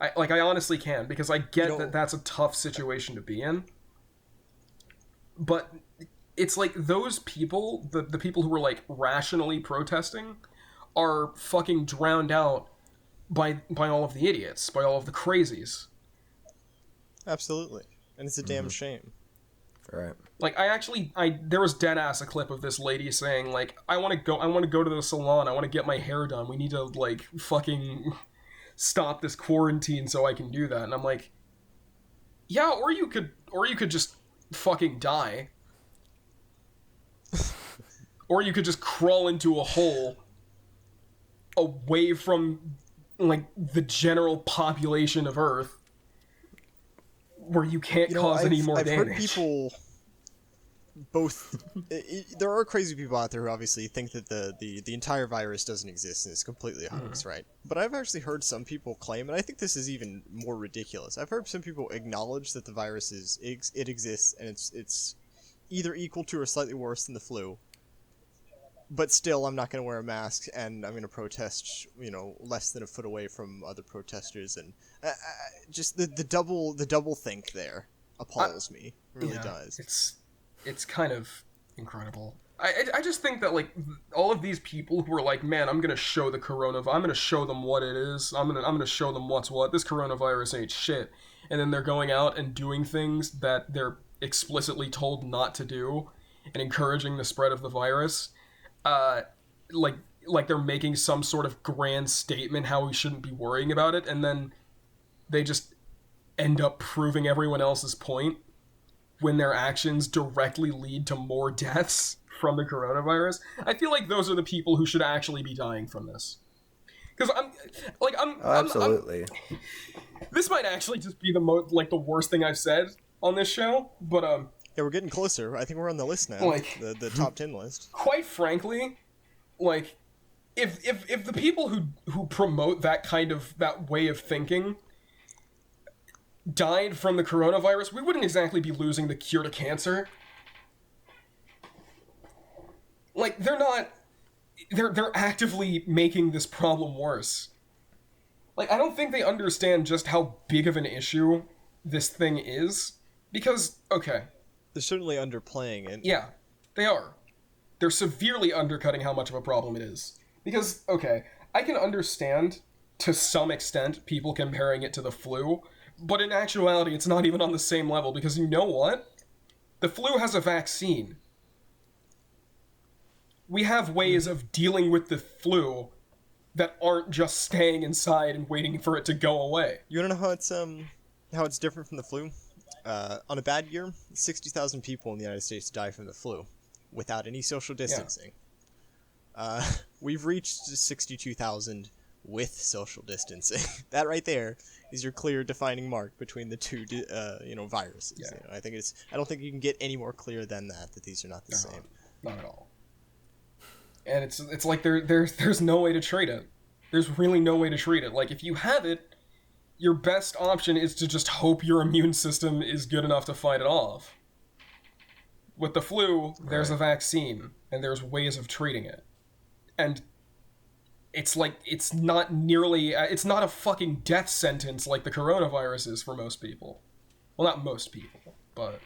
I honestly can, because I get that that's a tough situation to be in. But it's like those people, the people who were like rationally protesting, are fucking drowned out by all of the idiots, by all of the crazies. Absolutely, and it's a damn shame. Right. Like there was dead ass a clip of this lady saying like, I want to go to the salon, I want to get my hair done, we need to like fucking stop this quarantine so I can do that. And I'm like, yeah, or you could just fucking die. Or you could just crawl into a hole away from like the general population of Earth, where you can't cause any more damage. I've heard people both. There are crazy people out there who obviously think that the entire virus doesn't exist and it's completely a hoax, right? But I've actually heard some people claim, and I think this is even more ridiculous. I've heard some people acknowledge that the virus exists and it's either equal to or slightly worse than the flu. But still, I'm not going to wear a mask, and I'm going to protest, less than a foot away from other protesters, and just the double think there appalls me. It really does. It's kind of incredible. I just think that like all of these people who are like, man, I'm going to show the coronavirus, I'm going to show them what it is, I'm going to show them what's what. This coronavirus ain't shit, and then they're going out and doing things that they're explicitly told not to do, and encouraging the spread of the virus. Like they're making some sort of grand statement how we shouldn't be worrying about it, and then they just end up proving everyone else's point when their actions directly lead to more deaths from the coronavirus. I feel like those are the people who should actually be dying from this. Because Absolutely. this might actually just be the worst thing I've said on this show, but Yeah, we're getting closer. I think we're on the list now. Like- the top 10 list. quite frankly, like, if the people who promote that way of thinking died from the coronavirus, we wouldn't exactly be losing the cure to cancer. Like, they're actively making this problem worse. Like, I don't think they understand just how big of an issue this thing is. Because, okay, They're certainly underplaying it. yeah, they are. They're severely undercutting how much of a problem it is. Because, okay, I can understand, to some extent, people comparing it to the flu, but in actuality, it's not even on the same level, because you know what? The flu has a vaccine. We have ways of dealing with the flu that aren't just staying inside and waiting for it to go away. You wanna know how it's different from the flu? On a bad year, 60,000 people in the United States die from the flu without any social distancing. We've reached 62,000 with social distancing. That right there is your clear defining mark between the two, viruses. Yeah. You know, I don't think you can get any more clear than that these are not the same. Not at all. And it's like there's no way to treat it. There's really no way to treat it. Like, if you have it, your best option is to just hope your immune system is good enough to fight it off. With the flu, there's a vaccine, and there's ways of treating it. And it's like, it's not a fucking death sentence like the coronavirus is for most people. Well, not most people, but...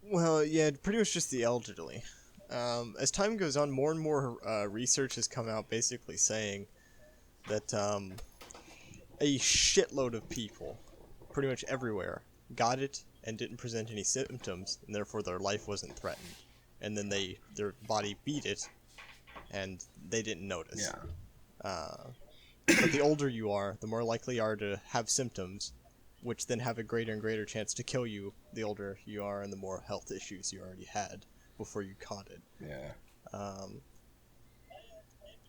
Well, yeah, pretty much just the elderly. As time goes on, more and more research has come out basically saying that a shitload of people, pretty much everywhere, got it and didn't present any symptoms, and therefore their life wasn't threatened. And then their body beat it, and they didn't notice. Yeah. But the older you are, the more likely you are to have symptoms, which then have a greater and greater chance to kill you the older you are and the more health issues you already had before you caught it. Yeah.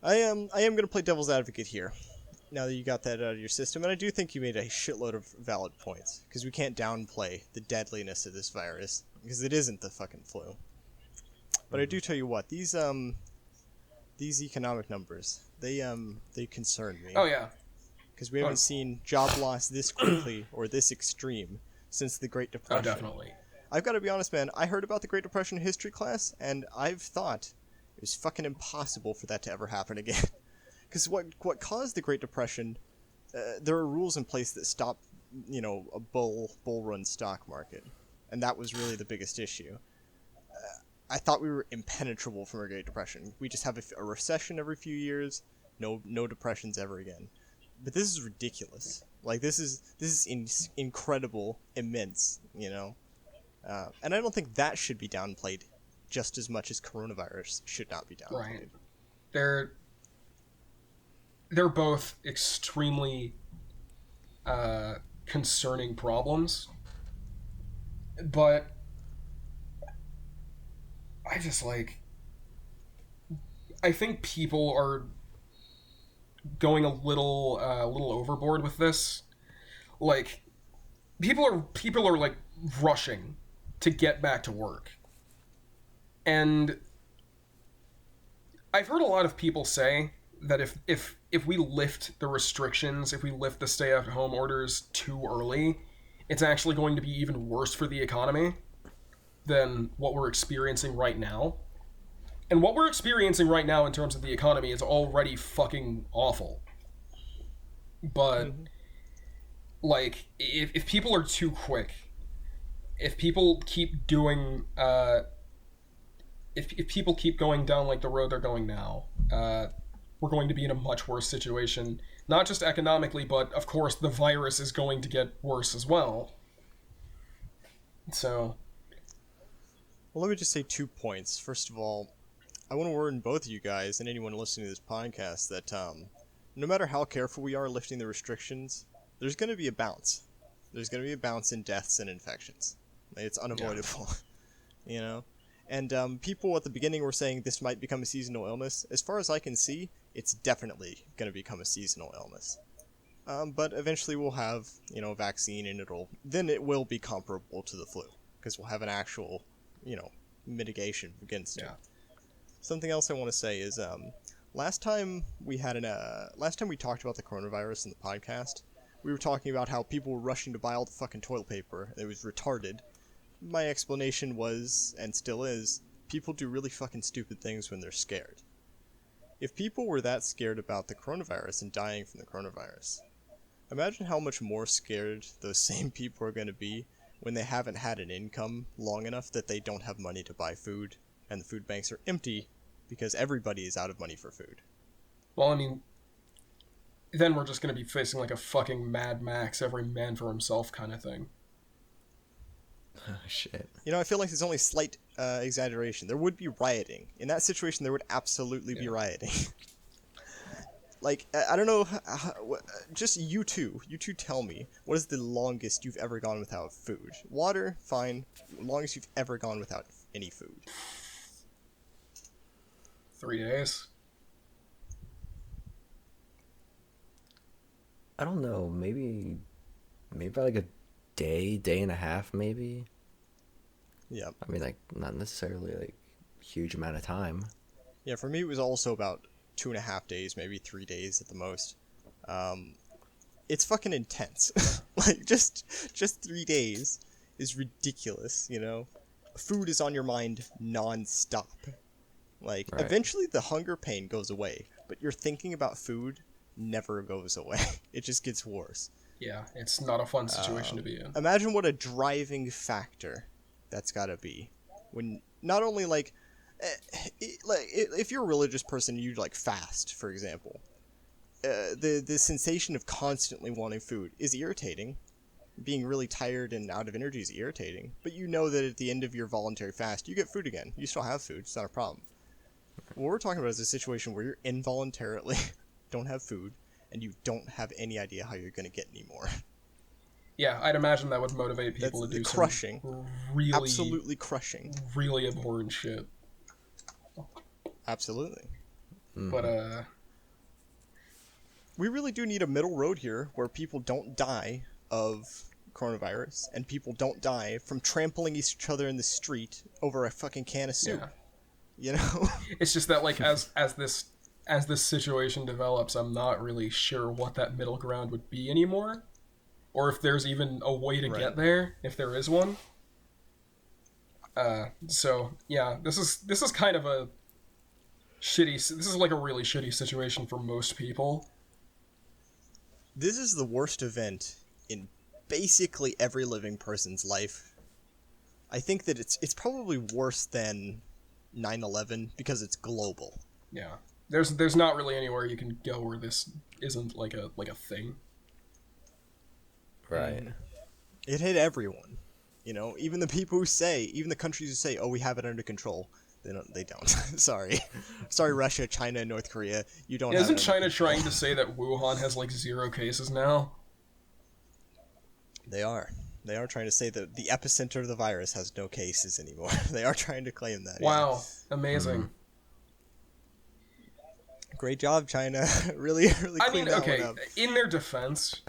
I am going to play devil's advocate here, now that you got that out of your system, and I do think you made a shitload of valid points, because we can't downplay the deadliness of this virus, because it isn't the fucking flu. But I do tell you what, these economic numbers, they concern me. Oh, yeah. Because we haven't seen job loss this quickly or this extreme since the Great Oh, Depression. definitely. I've got to be honest, man, I heard about the Great Depression history class, and I've thought it was fucking impossible for that to ever happen again. Because what caused the Great Depression, there are rules in place that stop, a bull run stock market. And that was really the biggest issue. I thought we were impenetrable from a Great Depression. We just have a recession every few years, no depressions ever again. But this is ridiculous. Like, this is incredible, immense, and I don't think that should be downplayed just as much as coronavirus should not be downplayed. Right. They're both extremely concerning problems, but I think people are going a little overboard with this. Like, people are like rushing to get back to work. And I've heard a lot of people say that if we lift the restrictions, if we lift the stay-at-home orders too early, it's actually going to be even worse for the economy than what we're experiencing right now. And what we're experiencing right now in terms of the economy is already fucking awful. But, like, if people are too quick, if people keep doing, if people keep going down like the road they're going now, we're going to be in a much worse situation. Not just economically, but, of course, the virus is going to get worse as well. So... Well, let me just say 2 points. First of all, I want to warn both of you guys and anyone listening to this podcast that no matter how careful we are lifting the restrictions, there's going to be a bounce. There's going to be a bounce in deaths and infections. It's unavoidable, And people at the beginning were saying this might become a seasonal illness. As far as I can see, it's definitely going to become a seasonal illness. But eventually we'll have, a vaccine, and then it will be comparable to the flu, because we'll have an actual, mitigation against it. Something else I want to say is, last time we talked about the coronavirus in the podcast, we were talking about how people were rushing to buy all the fucking toilet paper. It was retarded. My explanation was, and still is, people do really fucking stupid things when they're scared. If people were that scared about the coronavirus and dying from the coronavirus, imagine how much more scared those same people are going to be when they haven't had an income long enough that they don't have money to buy food, and the food banks are empty because everybody is out of money for food. Well, I mean, then we're just going to be facing like a fucking Mad Max, every man for himself kind of thing. Oh, shit. I feel like there's only slight exaggeration. There would be rioting. In that situation, there would absolutely be rioting. Like, I don't know, just you two tell me, what is the longest you've ever gone without food? Water, fine. Longest you've ever gone without any food? 3 days. I don't know, maybe like a day and a half, maybe. Yeah. I mean, like, not necessarily like huge amount of time. Yeah, for me it was also about 2.5 days, maybe 3 days at the most. It's fucking intense. Like, just 3 days is ridiculous, Food is on your mind non-stop. Like, right. Eventually the hunger pain goes away, but your thinking about food never goes away. It just gets worse. Yeah, it's not a fun situation to be in. Imagine what a driving factor that's gotta be. When, not only, if you're a religious person, you fast, for example. The sensation of constantly wanting food is irritating. Being really tired and out of energy is irritating. But you know that at the end of your voluntary fast, you get food again. You still have food. It's not a problem. What we're talking about is a situation where you're involuntarily don't have food, and you don't have any idea how you're going to get any more. Yeah, I'd imagine that would motivate people to do crushing. Some really, absolutely crushing, really abhorrent shit. Absolutely. But we really do need a middle road here where people don't die of coronavirus and people don't die from trampling each other in the street over a fucking can of soup. Yeah. It's just that as this situation develops, I'm not really sure what that middle ground would be anymore, or if there's even a way to get there, if there is one. So yeah, this is kind of a shitty. This is like a really shitty situation for most people. This is the worst event in basically every living person's life. I think that it's probably worse than 9/11 because it's global. Yeah. There's not really anywhere you can go where this isn't like a thing. Right. It hit everyone. Even the people even the countries who say, "Oh, we have it under control." They don't. Sorry, Russia, China, and North Korea. You don't. Isn't China trying to say that Wuhan has 0 cases now? They are. They are trying to say that the epicenter of the virus has no cases anymore. They are trying to claim that. Wow, amazing. Mm-hmm. Great job, China. really clean that one up. In their defense,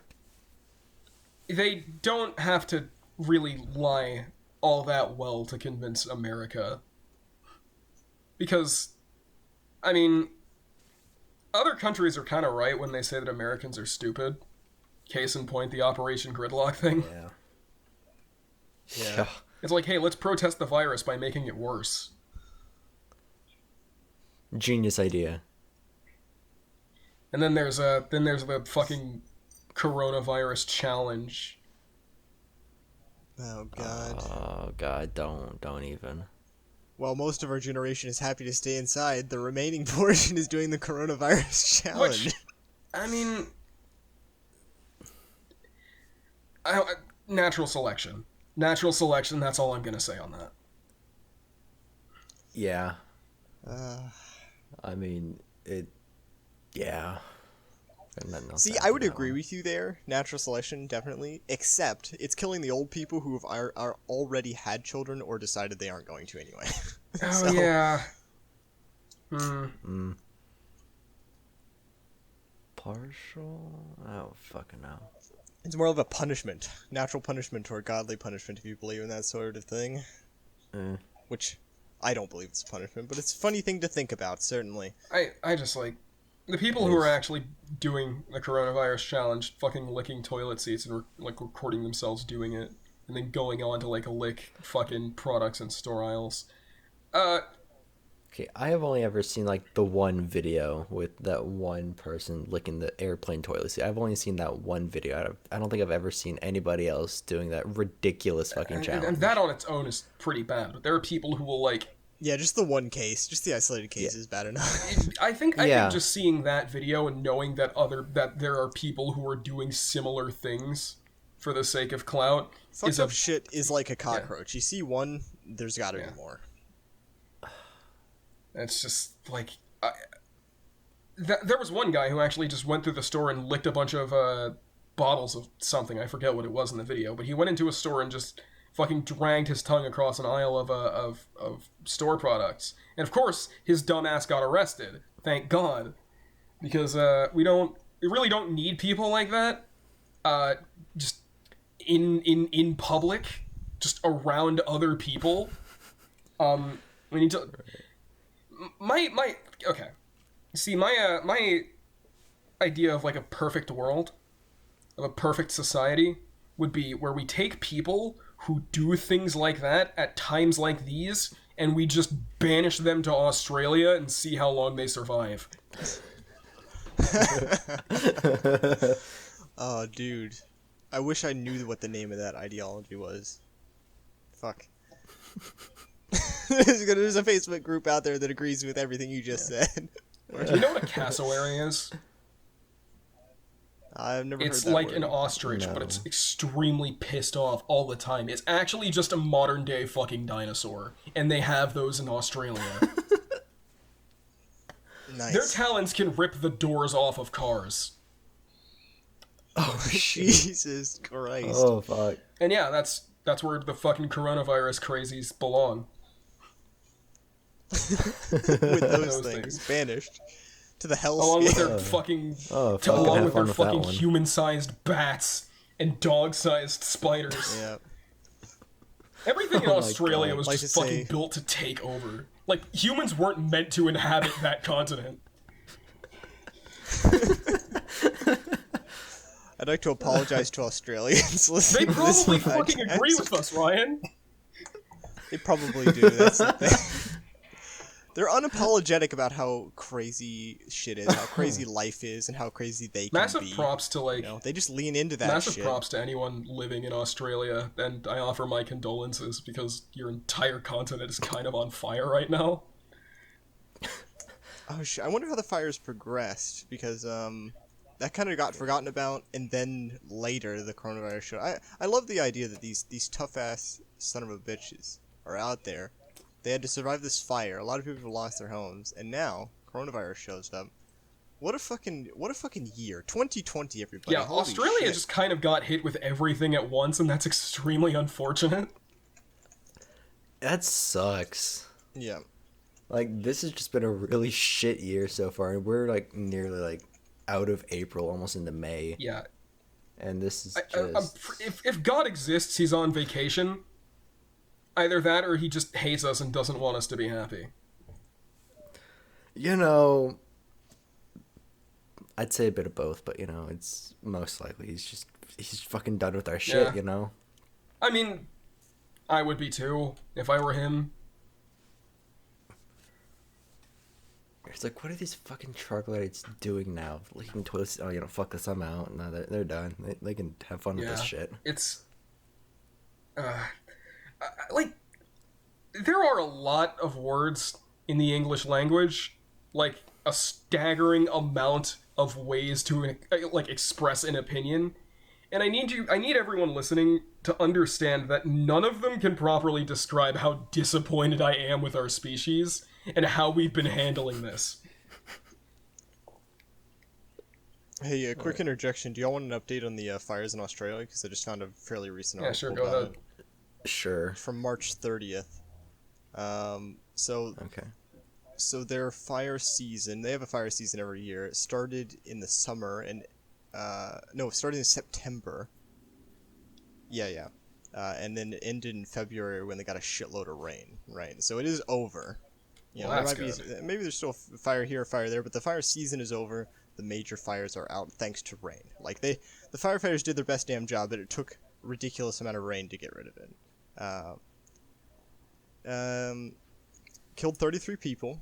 they don't have to really lie all that well to convince America. Because, other countries are kind of right when they say that Americans are stupid. Case in point, the Operation Gridlock thing. Yeah. It's like, hey, let's protest the virus by making it worse. Genius idea. And then there's the fucking coronavirus challenge. Oh god. Oh god, don't even. While most of our generation is happy to stay inside, the remaining portion is doing the coronavirus challenge. Which, natural selection. Natural selection, that's all I'm going to say on that. Yeah. Yeah. See, I would agree with you there. Natural selection, definitely. Except, it's killing the old people who are already had children or decided they aren't going to anyway. Oh, yeah. Partial? Oh, fucking no. It's more of a punishment. Natural punishment or godly punishment, if you believe in that sort of thing. Which, I don't believe it's a punishment, but it's a funny thing to think about, certainly. I just, like... The people who are actually doing the coronavirus challenge, fucking licking toilet seats and, like, recording themselves doing it, and then going on to, like, lick fucking products in store aisles. Okay, I have only ever seen, like, the one video with that one person licking the airplane toilet seat. I've only seen that one video. I don't think I've ever seen anybody else doing that ridiculous fucking challenge. And that on its own is pretty bad, but there are people who will, like... Yeah, just the one case, just the isolated case is bad enough. I think just seeing that video and knowing that there are people who are doing similar things for the sake of clout Fucked up shit is like a cockroach. You see one, there's got to be more. It's just like there was one guy who actually just went through the store and licked a bunch of bottles of something. I forget what it was in the video, but he went into a store and just fucking dragged his tongue across an aisle of store products. And of course, his dumb ass got arrested. Thank God. Because we really don't need people like that. Just in public, just around other people. We need to... Okay. See, my idea of, like, a perfect world, of a perfect society, would be where we take people who do things like that at times like these, and we just banish them to Australia and see how long they survive. Oh, dude. I wish I knew what the name of that ideology was. Fuck. There's a Facebook group out there that agrees with everything you just said. Do you know what a cassowary is? I've never heard that It's like word. an ostrich, but it's extremely pissed off all the time. It's actually just a modern day fucking dinosaur, and they have those in Australia. Nice. Their talons can rip the doors off of cars. Oh, Jesus Christ. Oh, fuck. And yeah, that's where the fucking coronavirus crazies belong. With those things banished to the hellscape. Along with their fucking, along with their fucking human-sized bats and dog-sized spiders. Yeah. Everything in Australia was Like just to fucking say- built to take over. Like, humans weren't meant to inhabit that continent. I'd like to apologize to Australians They listening to this probably podcast. fucking agree with us, Ryan. They probably do. That's the thing. They're unapologetic about how crazy shit is, how crazy life is, and how crazy they can Massive be. props to, like... You know, they just lean into that Massive shit. props to anyone living in Australia, and I offer my condolences because your entire continent is kind of on fire right now. Oh shit! I wonder how the fires progressed because that kind of got forgotten about, and then later the coronavirus showed. I love the idea that these tough ass son of a bitches are out there. They had to survive this fire. A lot of people lost their homes, and now coronavirus shows up. What a fucking year, 2020, everybody. Yeah, Holy Australia shit. just kind of got hit with everything at once, and that's extremely unfortunate. That sucks. Yeah. Like, this has just been a really shit year so far, and we're, like, nearly, like, out of April, almost into May. Yeah. And this is If God exists, he's on vacation. Either that, or he just hates us and doesn't want us to be happy. You know, I'd say a bit of both, but, you know, it's most likely he's fucking done with our shit, you know? I mean, I would be too, if I were him. It's like, what are these fucking troglodytes doing now? Leaking toilets? Oh, you know, fuck this, I'm out. No, they're done. They can have fun with this shit. It's... like, there are a lot of words in the English language, like, a staggering amount of ways to, like, express an opinion. And I need everyone listening to understand that none of them can properly describe how disappointed I am with our species and how we've been handling this. Hey, a quick interjection. Do y'all want an update on the fires in Australia? Because I just found a fairly recent Yeah, article sure, go about ahead. it. Sure. From March 30th. So Okay. their fire season, they have a fire season every year. It started in the summer and no, it started in September. Yeah. And then it ended in February when they got a shitload of rain, right? So it is over. You know, Well, there that's might good. be maybe there's still a fire here, a fire there, but the fire season is over. The major fires are out thanks to rain. Like the firefighters did their best damn job, but it took a ridiculous amount of rain to get rid of it. Killed 33 people,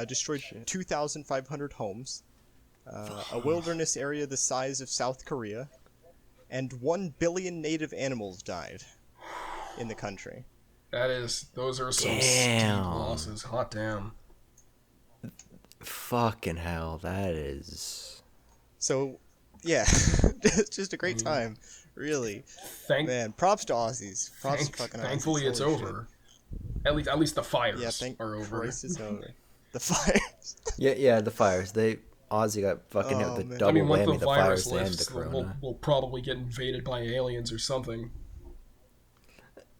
destroyed Shit. 2,500 homes, a wilderness area the size of South Korea, and 1 billion native animals died in the country. Those are some steep Damn. losses. Hot damn. Fucking hell, that is. So, yeah, it's just a great time, really. Man, props to Aussies. Props to fucking Aussies. Thankfully, it's Holy over. At least the fires Yeah, thank are over. Christ it's over. The fires. Yeah, the fires. Aussie got fucking hit Oh, with the man. double once whammy, the virus fires and lifts, the corona. we'll probably get invaded by aliens or something.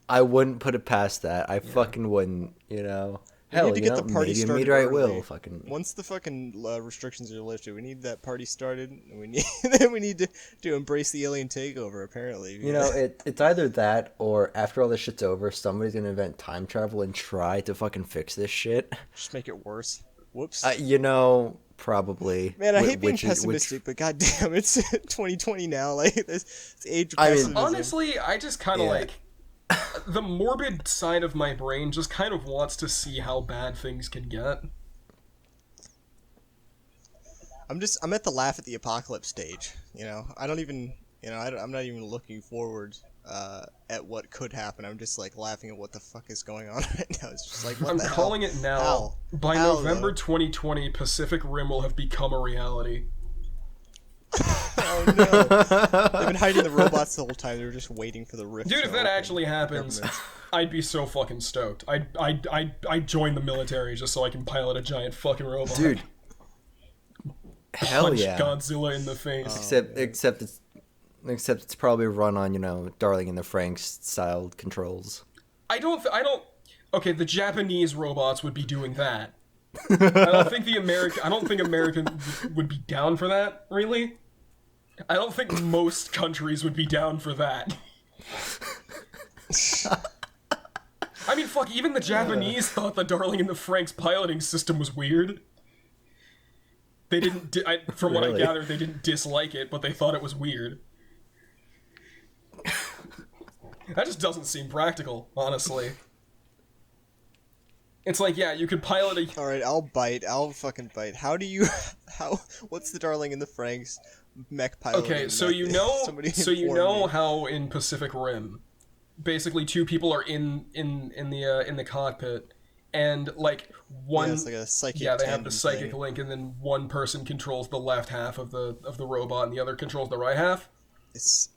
I wouldn't put it past that. I fucking wouldn't, you know. We Hell, need to you get know, the party maybe a started meteorite early. will fucking. Once the fucking restrictions are lifted, we need that party started. And then we need to embrace the alien takeover. Apparently, You know, it's either that or after all this shit's over, somebody's gonna invent time travel and try to fucking fix this shit. just make it worse. Whoops. You know, probably. Man, I hate being pessimistic, but goddamn, it's 2020 now. Like this age of pessimism. Honestly, I just kind of like the morbid side of my brain just kind of wants to see how bad things can get. I'm at the laugh at the apocalypse stage. You know, I don't even, you know, I'm not even looking forward at what could happen. I'm just like laughing at what the fuck is going on right now. It's just like, what I'm the calling hell? it now. How? By How, November though? 2020, Pacific Rim will have become a reality. Oh no! They've been hiding the robots the whole time. They were just waiting for the rift. Dude, to if that open. actually happens, I'd be so fucking stoked. I'd join the military just so I can pilot a giant fucking robot. Dude. Hell Punch yeah. Godzilla in the face. Except it's probably run on, you know, Darling in the Franxx style controls. I don't. Okay, the Japanese robots would be doing that. I don't think American would be down for that. Really, I don't think most countries would be down for that. I mean, fuck. Even the Japanese thought the Darling in the Franxx piloting system was weird. They didn't. From what I Really? gathered, they didn't dislike it, but they thought it was weird. That just doesn't seem practical, honestly. It's like, yeah, you could pilot a... Alright, I'll fucking bite. What's the Darling in the Franxx mech pilot? Okay, so you know how in Pacific Rim, basically two people are in the cockpit, and like one... Yeah, it's like a psychic they have the tandem psychic thing. link, and then one person controls the left half of the robot, and the other controls the right half. It's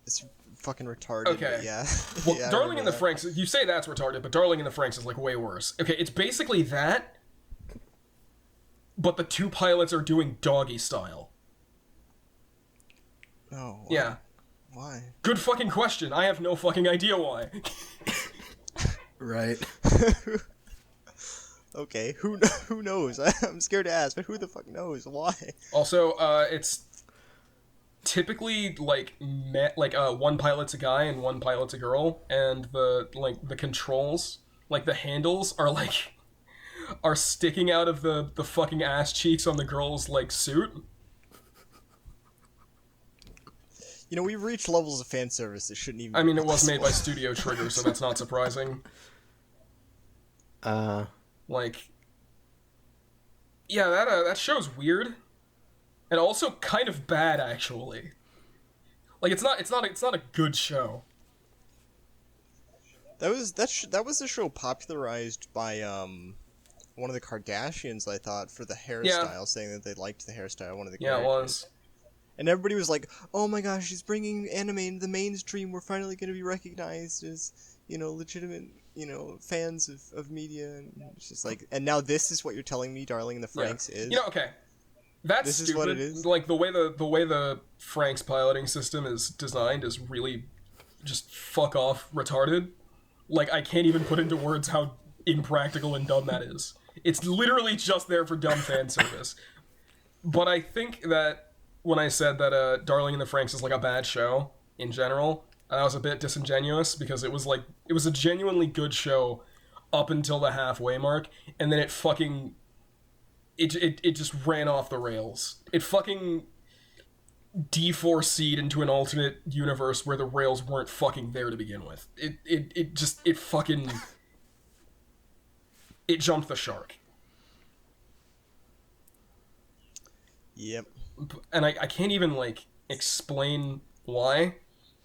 fucking retarded. Okay. But yeah. Well, Yeah, I Darling in the remember that. Franxx, you say that's retarded, but Darling in the Franxx is like way worse. Okay, it's basically that, but the two pilots are doing doggy style. Oh. Why? Yeah. Why? Good fucking question. I have no fucking idea why. Right. Okay, who knows? I'm scared to ask, but who the fuck knows? Why? Also, it's typically like one pilot's a guy and one pilot's a girl, and the controls, like the handles are sticking out of the fucking ass cheeks on the girl's like suit. You know, we've reached levels of fan service that shouldn't even. I mean, it was possible. made by Studio Trigger, so that's not surprising. Like, yeah, that show's weird, and also kind of bad actually. Like, it's not a good show. That was the show popularized by one of the Kardashians, I thought, for the hairstyle, saying that they liked the hairstyle. One of the Yeah, it characters. was. And everybody was like, "Oh my gosh, she's bringing anime into the mainstream. We're finally going to be recognized as, you know, legitimate, you know, fans of media." And it's just like, and now this is what you're telling me, Darling in the Franxx is. You know, okay. That's This stupid. is what it is. Like the way the Frank's piloting system is designed is really just fuck off retarded. Like, I can't even put into words how impractical and dumb that is. It's literally just there for dumb fan service. But I think that when I said that Darling in the Franxx is like a bad show in general, I was a bit disingenuous because it was a genuinely good show up until the halfway mark, and then it fucking it just ran off the rails. It fucking D4C'd into an alternate universe where the rails weren't fucking there to begin with. It jumped the shark. Yep. And I can't even, like, explain why,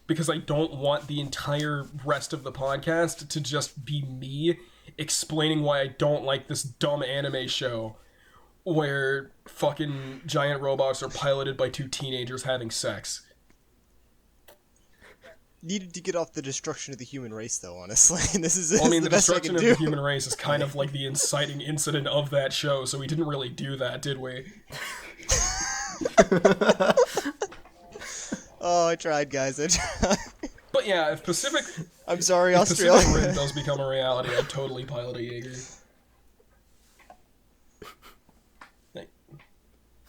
because I don't want the entire rest of the podcast to just be me explaining why I don't like this dumb anime show where fucking giant robots are piloted by two teenagers having sex. Needed to get off the destruction of the human race, though, honestly. This is Well, I mean, the the best I destruction can of do. the human race is kind of like the inciting incident of that show, so we didn't really do that, did we? Oh, I tried, guys. I tried. But yeah, if Pacific I'm sorry, Rim Australia. does become a reality, I'd totally pilot a Jaeger.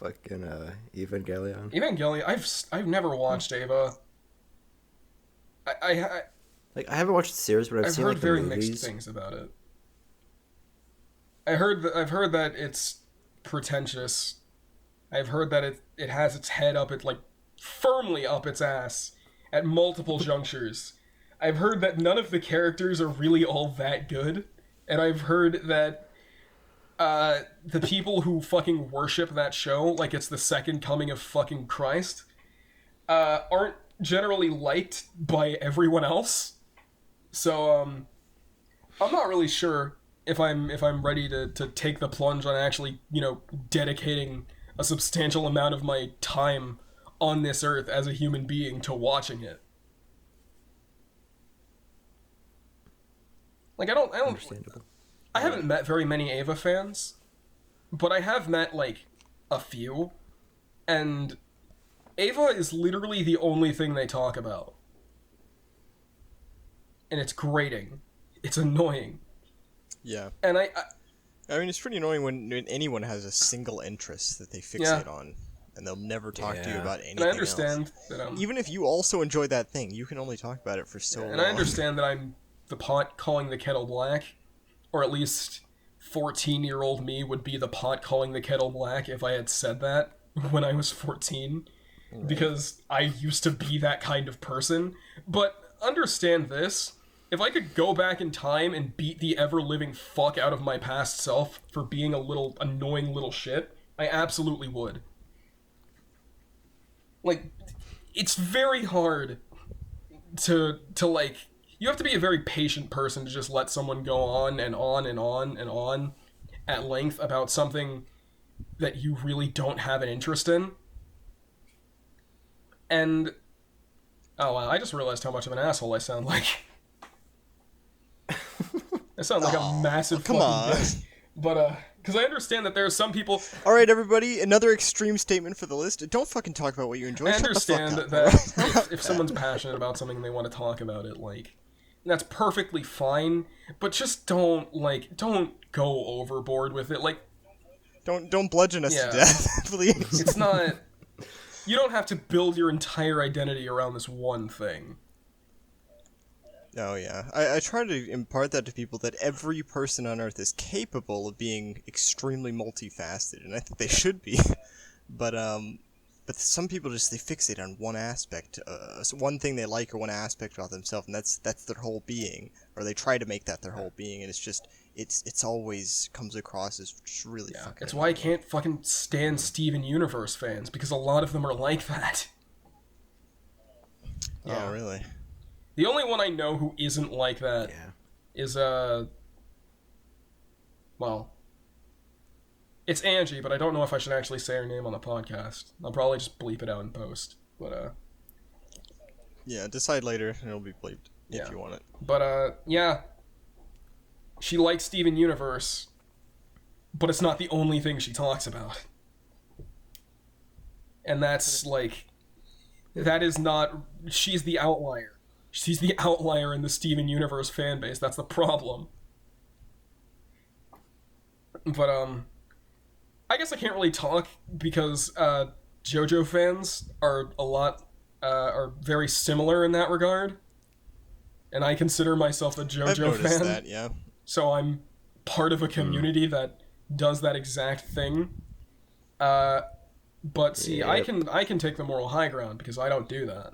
Fucking Evangelion. Evangelion, I've never watched Ava. I Like, I haven't watched the series, but I've seen heard like the very movies. mixed things about it. I've heard that it's pretentious. I've heard that it has its head up firmly up its ass at multiple junctures. I've heard that none of the characters are really all that good, and I've heard that the people who fucking worship that show like it's the second coming of fucking Christ aren't generally liked by everyone else. So I'm not really sure if I'm ready to take the plunge on actually, dedicating a substantial amount of my time on this earth as a human being to watching it. Like, I don't Understandable. I haven't met very many Ava fans, but I have met, like, a few, and Ava is literally the only thing they talk about. And it's grating. It's annoying. Yeah. And I mean, it's pretty annoying when anyone has a single interest that they fixate on, and they'll never talk to you Yeah. about anything and I understand else. that I'm... Even if you also enjoy that thing, you can only talk about it for so long. And I understand that I'm the pot calling the kettle black, or at least 14-year-old me would be the pot calling the kettle black if I had said that when I was 14, because I used to be that kind of person. But understand this, if I could go back in time and beat the ever-living fuck out of my past self for being a little annoying little shit, I absolutely would. Like, it's very hard to like, you have to be a very patient person to just let someone go on and on and on and on at length about something that you really don't have an interest in. And oh wow, I just realized how much of an asshole I sound like. I sound like a massive come fucking on. dick. But because I understand that there are some people. All right, everybody, another extreme statement for the list. Don't fucking talk about what you enjoy. I Shut understand the fuck up. that if someone's passionate about something and they want to talk about it, like, that's perfectly fine. But just don't go overboard with it. Like, Don't bludgeon us Yeah. to death, please. it's not. You don't have to build your entire identity around this one thing. Oh yeah, I try to impart that to people that every person on Earth is capable of being extremely multifaceted, and I think they should be. But some people just they fixate on one aspect, one thing they like or one aspect about themselves, and that's their whole being, or they try to make that their whole being, and it's just it's always comes across as just really fucking. It's why I can't fucking stand Steven Universe fans, because a lot of them are like that. Oh really? The only one I know who isn't like that is well, it's Angie, but I don't know if I should actually say her name on the podcast. I'll probably just bleep it out in post. But Yeah, decide later, and it'll be bleeped if you want it. But yeah, she likes Steven Universe, but it's not the only thing she talks about. and that's like, that is not. She's the outlier. She's the outlier in the Steven Universe fan base. That's the problem. But I guess I can't really talk because JoJo fans are are very similar in that regard, and I consider myself a JoJo I've noticed fan. that, yeah. So I'm part of a community that does that exact thing. But see, I can take the moral high ground because I don't do that.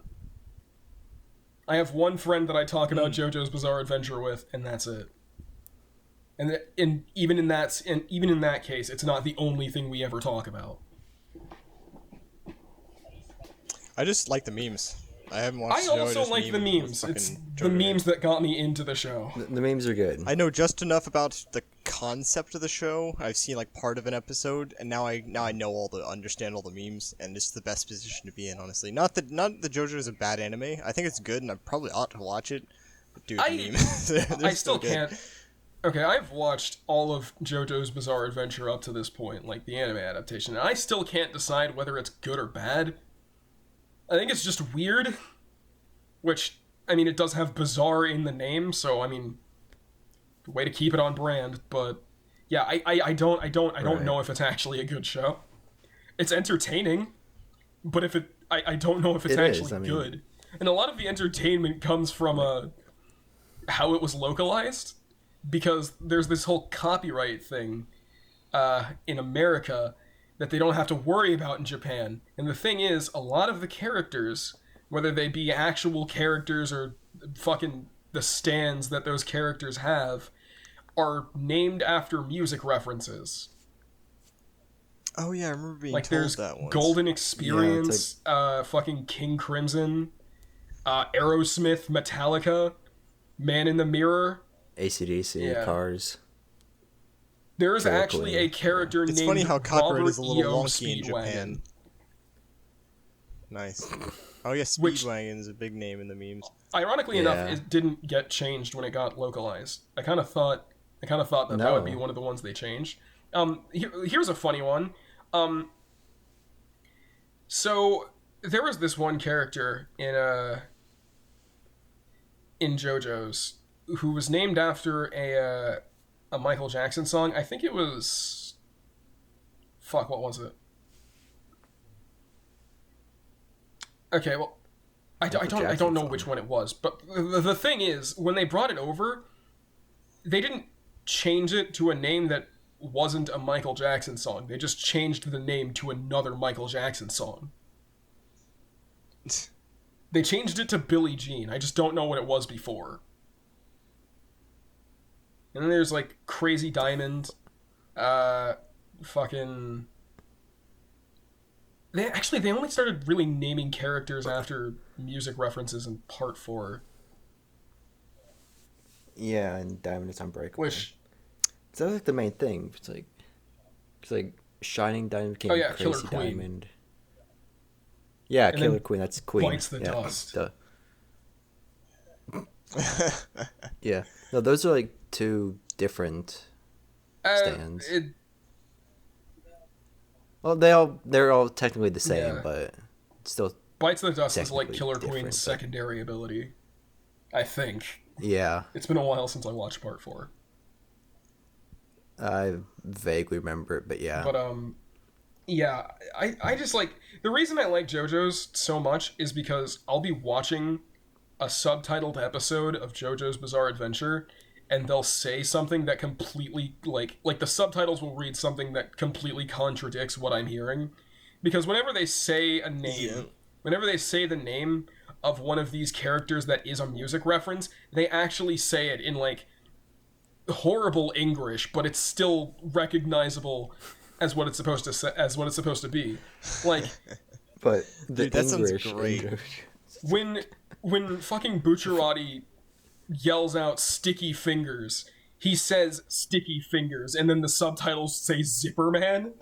I have one friend that I talk about JoJo's Bizarre Adventure with, and that's it. And even in that case, it's not the only thing we ever talk about. I just like the memes. I haven't watched. I also like the memes. It's the memes that got me into the show. The memes are good. I know just enough about the concept of the show. I've seen like part of an episode, and now I know understand all the memes, and it's the best position to be in. Honestly, not that JoJo is a bad anime. I think it's good, and I probably ought to watch it. But dude, the memes. I still can't. Okay, I've watched all of JoJo's Bizarre Adventure up to this point, like the anime adaptation, and I still can't decide whether it's good or bad. I think it's just weird, which, I mean, it does have bizarre in the name, so, I mean, way to keep it on brand, but, yeah, I don't know if it's actually a good show. It's entertaining, but I don't know if it's actually good. And a lot of the entertainment comes from, how it was localized, because there's this whole copyright thing, in America, that they don't have to worry about in Japan. And the thing is, a lot of the characters, whether they be actual characters or fucking the stands that those characters have, are named after music references. Oh yeah, I remember being like told that once. Golden Experience, fucking King Crimson, Aerosmith, Metallica, Man in the Mirror, AC/DC, Cars. There's actually a character named funny how copyright Robert is a little E.O. wonky in Japan. Nice. Oh yeah, Speedwagon is a big name in the memes. Ironically enough, it didn't get changed when it got localized. I kind of thought that would be one of the ones they changed. Here's a funny one. So there was this one character in JoJo's who was named after a Michael Jackson song. I think it was... Fuck, what was it? Okay, well, I don't know which one it was, but the thing is, when they brought it over, they didn't change it to a name that wasn't a Michael Jackson song. They just changed the name to another Michael Jackson song. They changed it to Billie Jean. I just don't know what it was before. And then there's, like, Crazy Diamond, fucking... They only started really naming characters after music references in Part 4. Yeah, and Diamond is Unbreakable. Which... So that's like the main thing. It's like Shining Diamond became Crazy Killer Queen. Diamond. Yeah, And Killer Queen, that's Queen. Bites the Dust. Yeah. No, those are like two different stands. Well, they're all technically the same, but still. Bites the Dust is like Killer different, Queen's secondary ability, I think. Yeah. It's been a while since I watched Part 4. I vaguely remember it, but yeah. But yeah, I just like, the reason I like JoJo's so much is because I'll be watching a subtitled episode of JoJo's Bizarre Adventure, and they'll say something that completely, like the subtitles will read something that completely contradicts what I'm hearing. Because whenever they say a name, whenever they say the name of one of these characters that is a music reference, they actually say it in, like, horrible English, but it's still recognizable as what it's supposed to say, as what it's supposed to be. Like, but the that English sounds great. when fucking Bucciarati yells out "sticky fingers," he says "sticky fingers," and then the subtitles say "Zipper Man."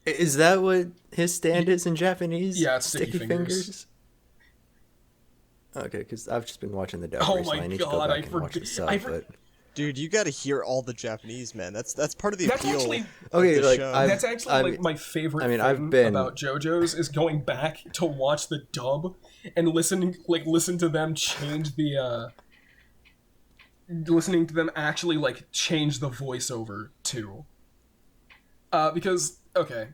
Is that what his stand is in Japanese? Yeah, it's sticky fingers. Okay, because I've just been watching the dub Oh recently. my I need to go God, back and watch the sub, but... Dude, you gotta hear all the Japanese, man. That's part of the That's appeal actually- of Okay, the like, show. That's actually like my favorite thing I've been about JoJo's is going back to watch the dub and listen to them change the listening to them actually like change the voiceover too. Because okay,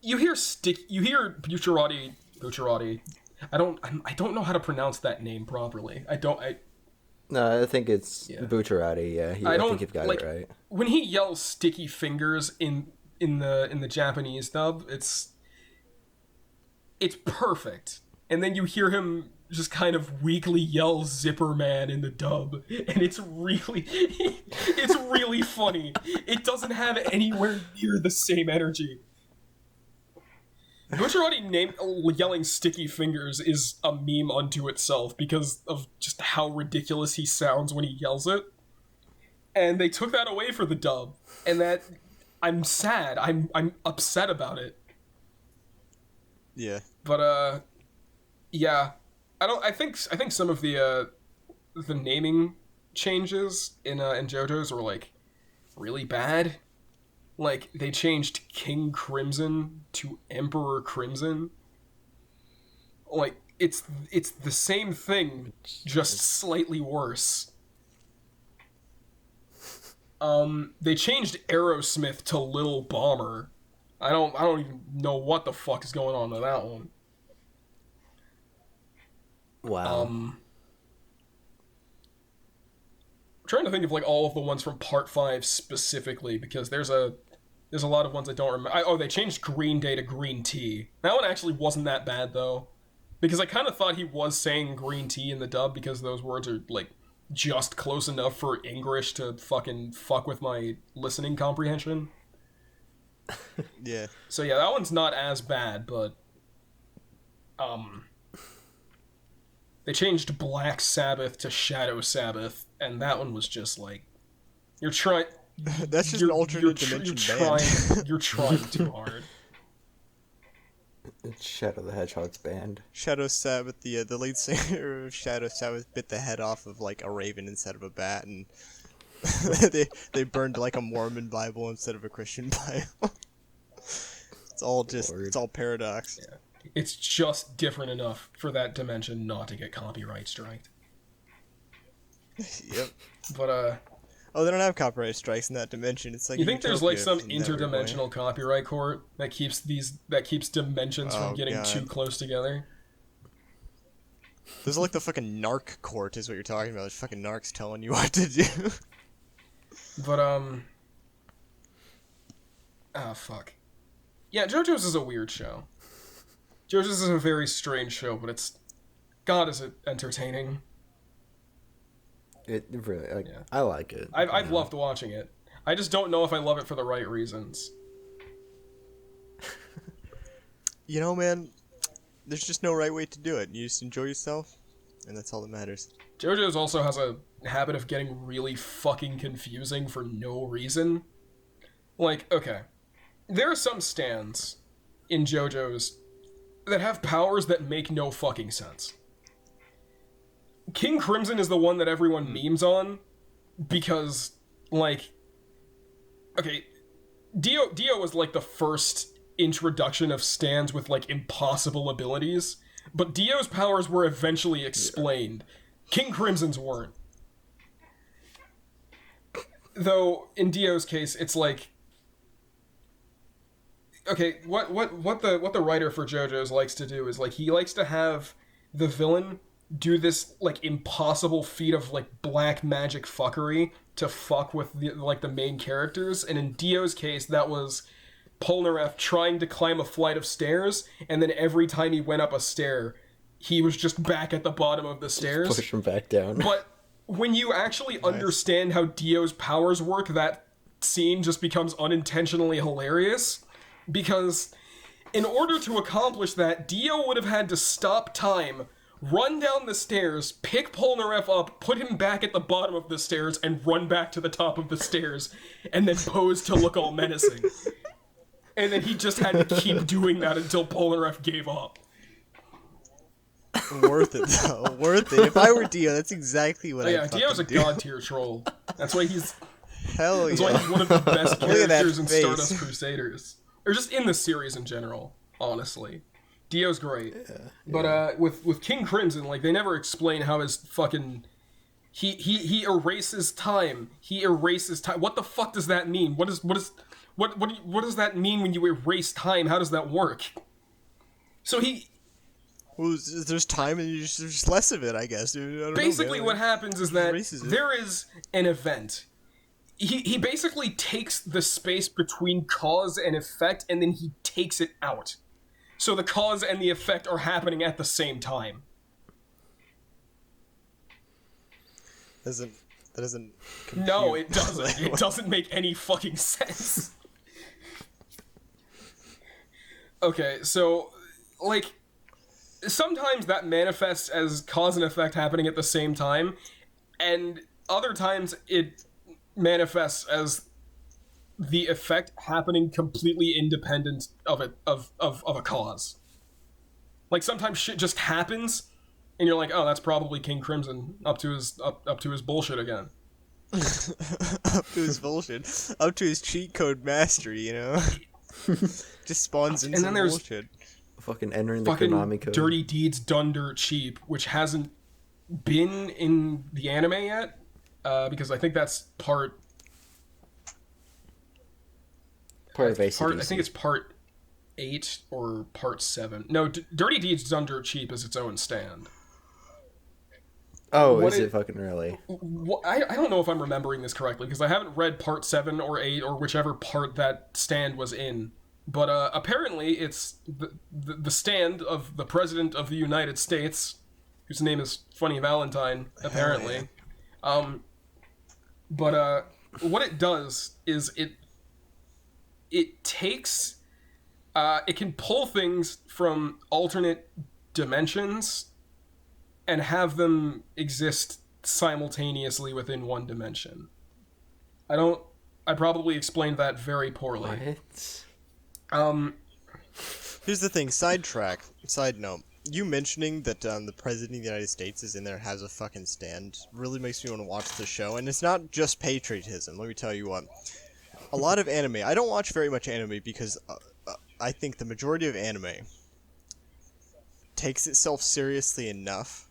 you hear Bucciarati. I don't know how to pronounce that name properly. No, I think it's Yeah. Bucciarati. Yeah, I think you've got it right. When he yells "sticky fingers" in the Japanese dub, it's perfect. And then you hear him just kind of weakly yell "Zipper Man" in the dub, and it's really funny. It doesn't have anywhere near the same energy. Bucciarati yelling "sticky fingers" is a meme unto itself because of just how ridiculous he sounds when he yells it. And they took that away for the dub, and that I'm sad. I'm upset about it. Yeah. But yeah, I think some of the naming changes in JoJo's were like really bad. Like they changed King Crimson to Emperor Crimson. Like it's the same thing, just slightly worse. They changed Aerosmith to Little Bomber. I don't even know what the fuck is going on with that one. Wow. I'm trying to think of like all of the ones from Part 5 specifically because there's a lot of ones I don't remember. They changed Green Day to Green Tea. That one actually wasn't that bad though, because I kind of thought he was saying green tea in the dub because those words are like just close enough for English to fucking fuck with my listening comprehension. Yeah. So yeah, that one's not as bad, but they changed Black Sabbath to Shadow Sabbath, and that one was just like you're trying. That's just an alternate dimension band. You're trying too hard. It's Shadow the Hedgehog's band. Shadow Sabbath, the lead singer of Shadow Sabbath, bit the head off of like a raven instead of a bat, and they burned like a Mormon Bible instead of a Christian Bible. It's all paradox. Yeah. It's just different enough for that dimension not to get copyright striked. Yep. But Oh, they don't have copyright strikes in that dimension. It's like you think there's like some Utopia in that weird way. interdimensional copyright court that keeps dimensions from getting God. too close together? There's like the fucking narc court is what you're talking about. There's fucking narcs telling you what to do. But fuck. Yeah, JoJo's is a weird show. JoJo's is a very strange show, but it's God is it entertaining. It really, like, Yeah. I like it. I've loved watching it. I just don't know if I love it for the right reasons. You know, man, there's just no right way to do it. You just enjoy yourself, and that's all that matters. JoJo's also has a habit of getting really fucking confusing for no reason. Like, okay, there are some stands in JoJo's that have powers that make no fucking sense. King Crimson is the one that everyone memes on because, like, okay, Dio was like the first introduction of stands with like impossible abilities, but Dio's powers were eventually explained. King Crimson's weren't. Though in Dio's case, it's like, okay, what the writer for JoJo's likes to do is like he likes to have the villain do this like impossible feat of like black magic fuckery to fuck with the main characters, and in Dio's case that was Polnareff trying to climb a flight of stairs, and then every time he went up a stair he was just back at the bottom of the stairs. Push him back down. But when you actually understand how Dio's powers work, that scene just becomes unintentionally hilarious, because in order to accomplish that, Dio would have had to stop time, run down the stairs, pick Polnareff up, put him back at the bottom of the stairs, and run back to the top of the stairs, and then pose to look all menacing. And then he just had to keep doing that until Polnareff gave up. Worth it though. Worth it. If I were Dio, that's exactly what Oh, I'd yeah, Dio's a fucking do. god tier troll. That's why he's Hell that's why yeah. he's one of the best Look at that characters in face. Stardust Crusaders, or just in the series in general. Honestly, Dio's great. But with King Crimson, like they never explain how his fucking he erases time. He erases time. What the fuck does that mean? What does that mean when you erase time? How does that work? So Well, there's time and there's just less of it, I guess. Dude. I don't basically know, man. what happens is that erases it. there is an event. He basically takes the space between cause and effect and then he takes it out. So the cause and the effect are happening at the same time. That doesn't compute. No, it doesn't. It doesn't make any fucking sense. Okay, so, like, sometimes that manifests as cause and effect happening at the same time, and other times it manifests as the effect happening completely independent of a cause. Like, sometimes shit just happens, and you're like, oh, that's probably King Crimson up to his bullshit again. Up to his bullshit. Up to his cheat code mastery, you know? Just spawns in And some then there's bullshit. Fucking entering the Fucking Konami code. Dirty Deeds Done Dirt Cheap, which hasn't been in the anime yet, because I think that's part Part of ACDC. I think it's part 8 or part 7. No, Dirty Deeds Done Dirt Cheap is its own stand. Oh, what is it- it fucking really? I don't know if I'm remembering this correctly, because I haven't read part 7 or 8 or whichever part that stand was in. But apparently it's the stand of the President of the United States, whose name is Funny Valentine, apparently. But what it does is it takes... it can pull things from alternate dimensions and have them exist simultaneously within one dimension. I probably explained that very poorly. What? Here's the thing, side note. You mentioning that the President of the United States is in there, has a fucking stand, really makes me want to watch the show. And it's not just patriotism, let me tell you what. A lot of anime, I don't watch very much anime because I think the majority of anime takes itself seriously enough,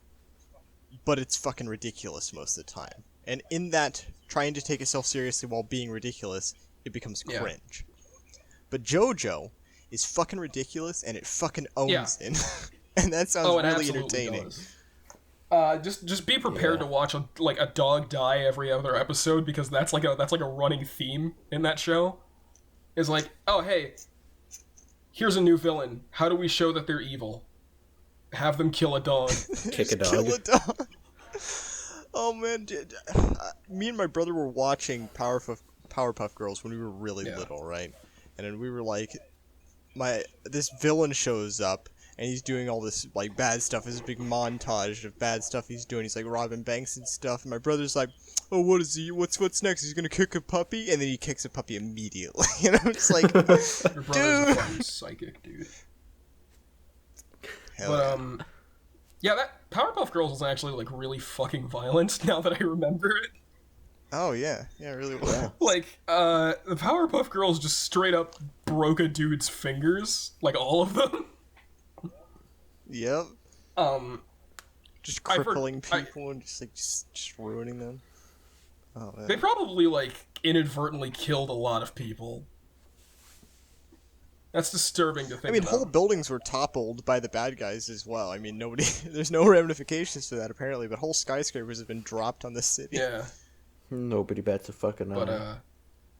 but it's fucking ridiculous most of the time. And in that, trying to take itself seriously while being ridiculous, it becomes cringe. But JoJo is fucking ridiculous, and it fucking owns it. And that sounds it really absolutely entertaining. does. Just be prepared to watch a dog die every other episode, because that's like a running theme in that show. It's like, oh hey, here's a new villain. How do we show that they're evil? Have them kill a dog. Kick a dog. Kill a dog. Oh man, dude. Me and my brother were watching Powerpuff Girls when we were really little, right? And then we were like, this villain shows up, and he's doing all this like bad stuff. This big montage of bad stuff he's doing. He's like robbing banks and stuff. And my brother's like, "Oh, what is he? What's next? He's gonna kick a puppy?" And then he kicks a puppy immediately. And I'm just like, Your brother's a dude. fucking psychic, dude. Hell But yeah, that Powerpuff Girls is actually like really fucking violent now that I remember it. Oh yeah, yeah, really well. Like, the Powerpuff Girls just straight up broke a dude's fingers, like all of them. Yep. Just I've heard- crippling people and just ruining them. Oh man. They probably like inadvertently killed a lot of people. That's disturbing to think I mean, about. whole buildings were toppled by the bad guys as well. I mean, there's no ramifications to that apparently, but whole skyscrapers have been dropped on the city. Yeah, Nobody bats a fucking eye. but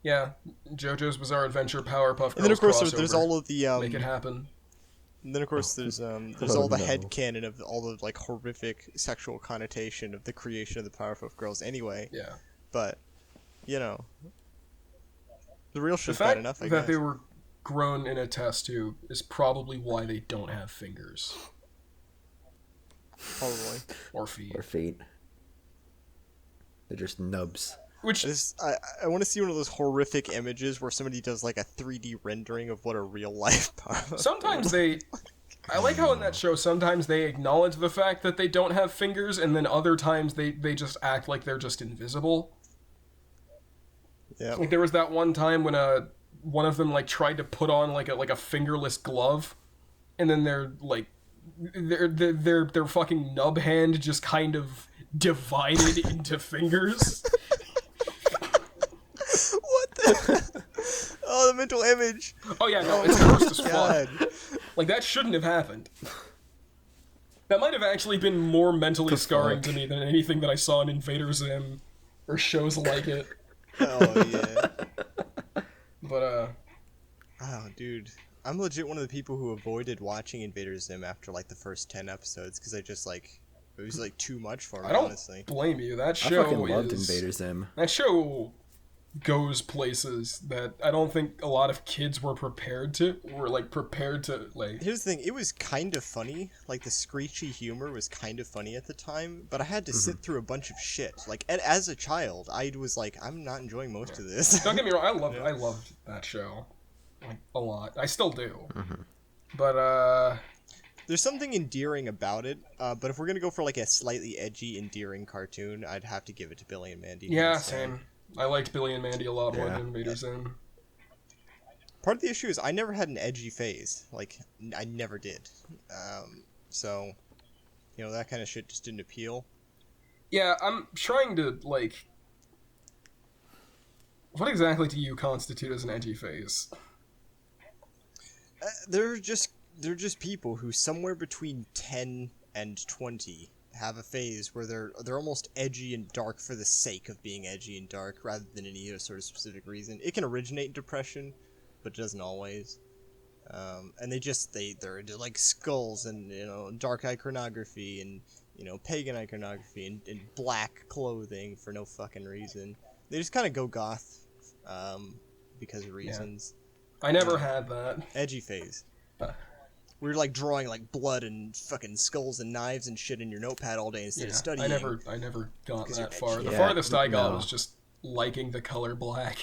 yeah, JoJo's Bizarre Adventure, Powerpuff Girls And then of course crossover. there's all of the Make it happen. and then of course there's Oh, all the no. headcanon of all the like horrific sexual connotation of the creation of the Powerpuff Girls anyway. Yeah. But you know, the real The shit's fact bad enough, I that guess. they were grown in a test tube is probably why they don't have fingers Probably. or feet. Or feet. They're just nubs. Which I want to see one of those horrific images where somebody does like a 3D rendering of what a real life Powerpuff. sometimes they I like how in that show sometimes they acknowledge the fact that they don't have fingers, and then other times they just act like they're just invisible. Yeah. Like there was that one time when one of them like tried to put on like a fingerless glove, and then their fucking nub hand just kind of divided into fingers. What the? Oh, the mental image. Oh yeah, no, it's cursed as fuck. God. Like that shouldn't have happened. That might have actually been more mentally scarring to me than anything that I saw in Invader Zim or shows like it. Oh yeah. But Oh, dude. I'm legit one of the people who avoided watching Invader Zim after like the first 10 episodes because I just like it was like too much for me. I don't honestly blame you. That I show fucking loved Invader Zim. That show goes places that I don't think a lot of kids were prepared to. Here's the thing, it was kind of funny. Like the screechy humor was kind of funny at the time, but I had to sit through a bunch of shit. Like as a child, I was like, I'm not enjoying most of this. Don't get me wrong, I loved that show. Like a lot. I still do. But there's something endearing about it, but if we're gonna go for like a slightly edgy, endearing cartoon, I'd have to give it to Billy and Mandy. yeah, same. I liked Billy and Mandy a lot more Yeah. than Invader Zim. Part of the issue is I never had an edgy phase. Like, I never did. So, you know, that kind of shit just didn't appeal. Yeah, I'm trying to, like... What exactly do you constitute as an edgy phase? They're just people who somewhere between 10 and 20 have a phase where they're almost edgy and dark for the sake of being edgy and dark rather than any sort of specific reason. It can originate in depression, but it doesn't always. And they're into like skulls and, you know, dark iconography and, you know, pagan iconography and black clothing for no fucking reason. They just kind of go goth because of reasons. Yeah. I never had that. Edgy phase. We were like drawing like blood and fucking skulls and knives and shit in your notepad all day instead of studying. I never got that far. The Yeah, farthest I got no. was just liking the color black.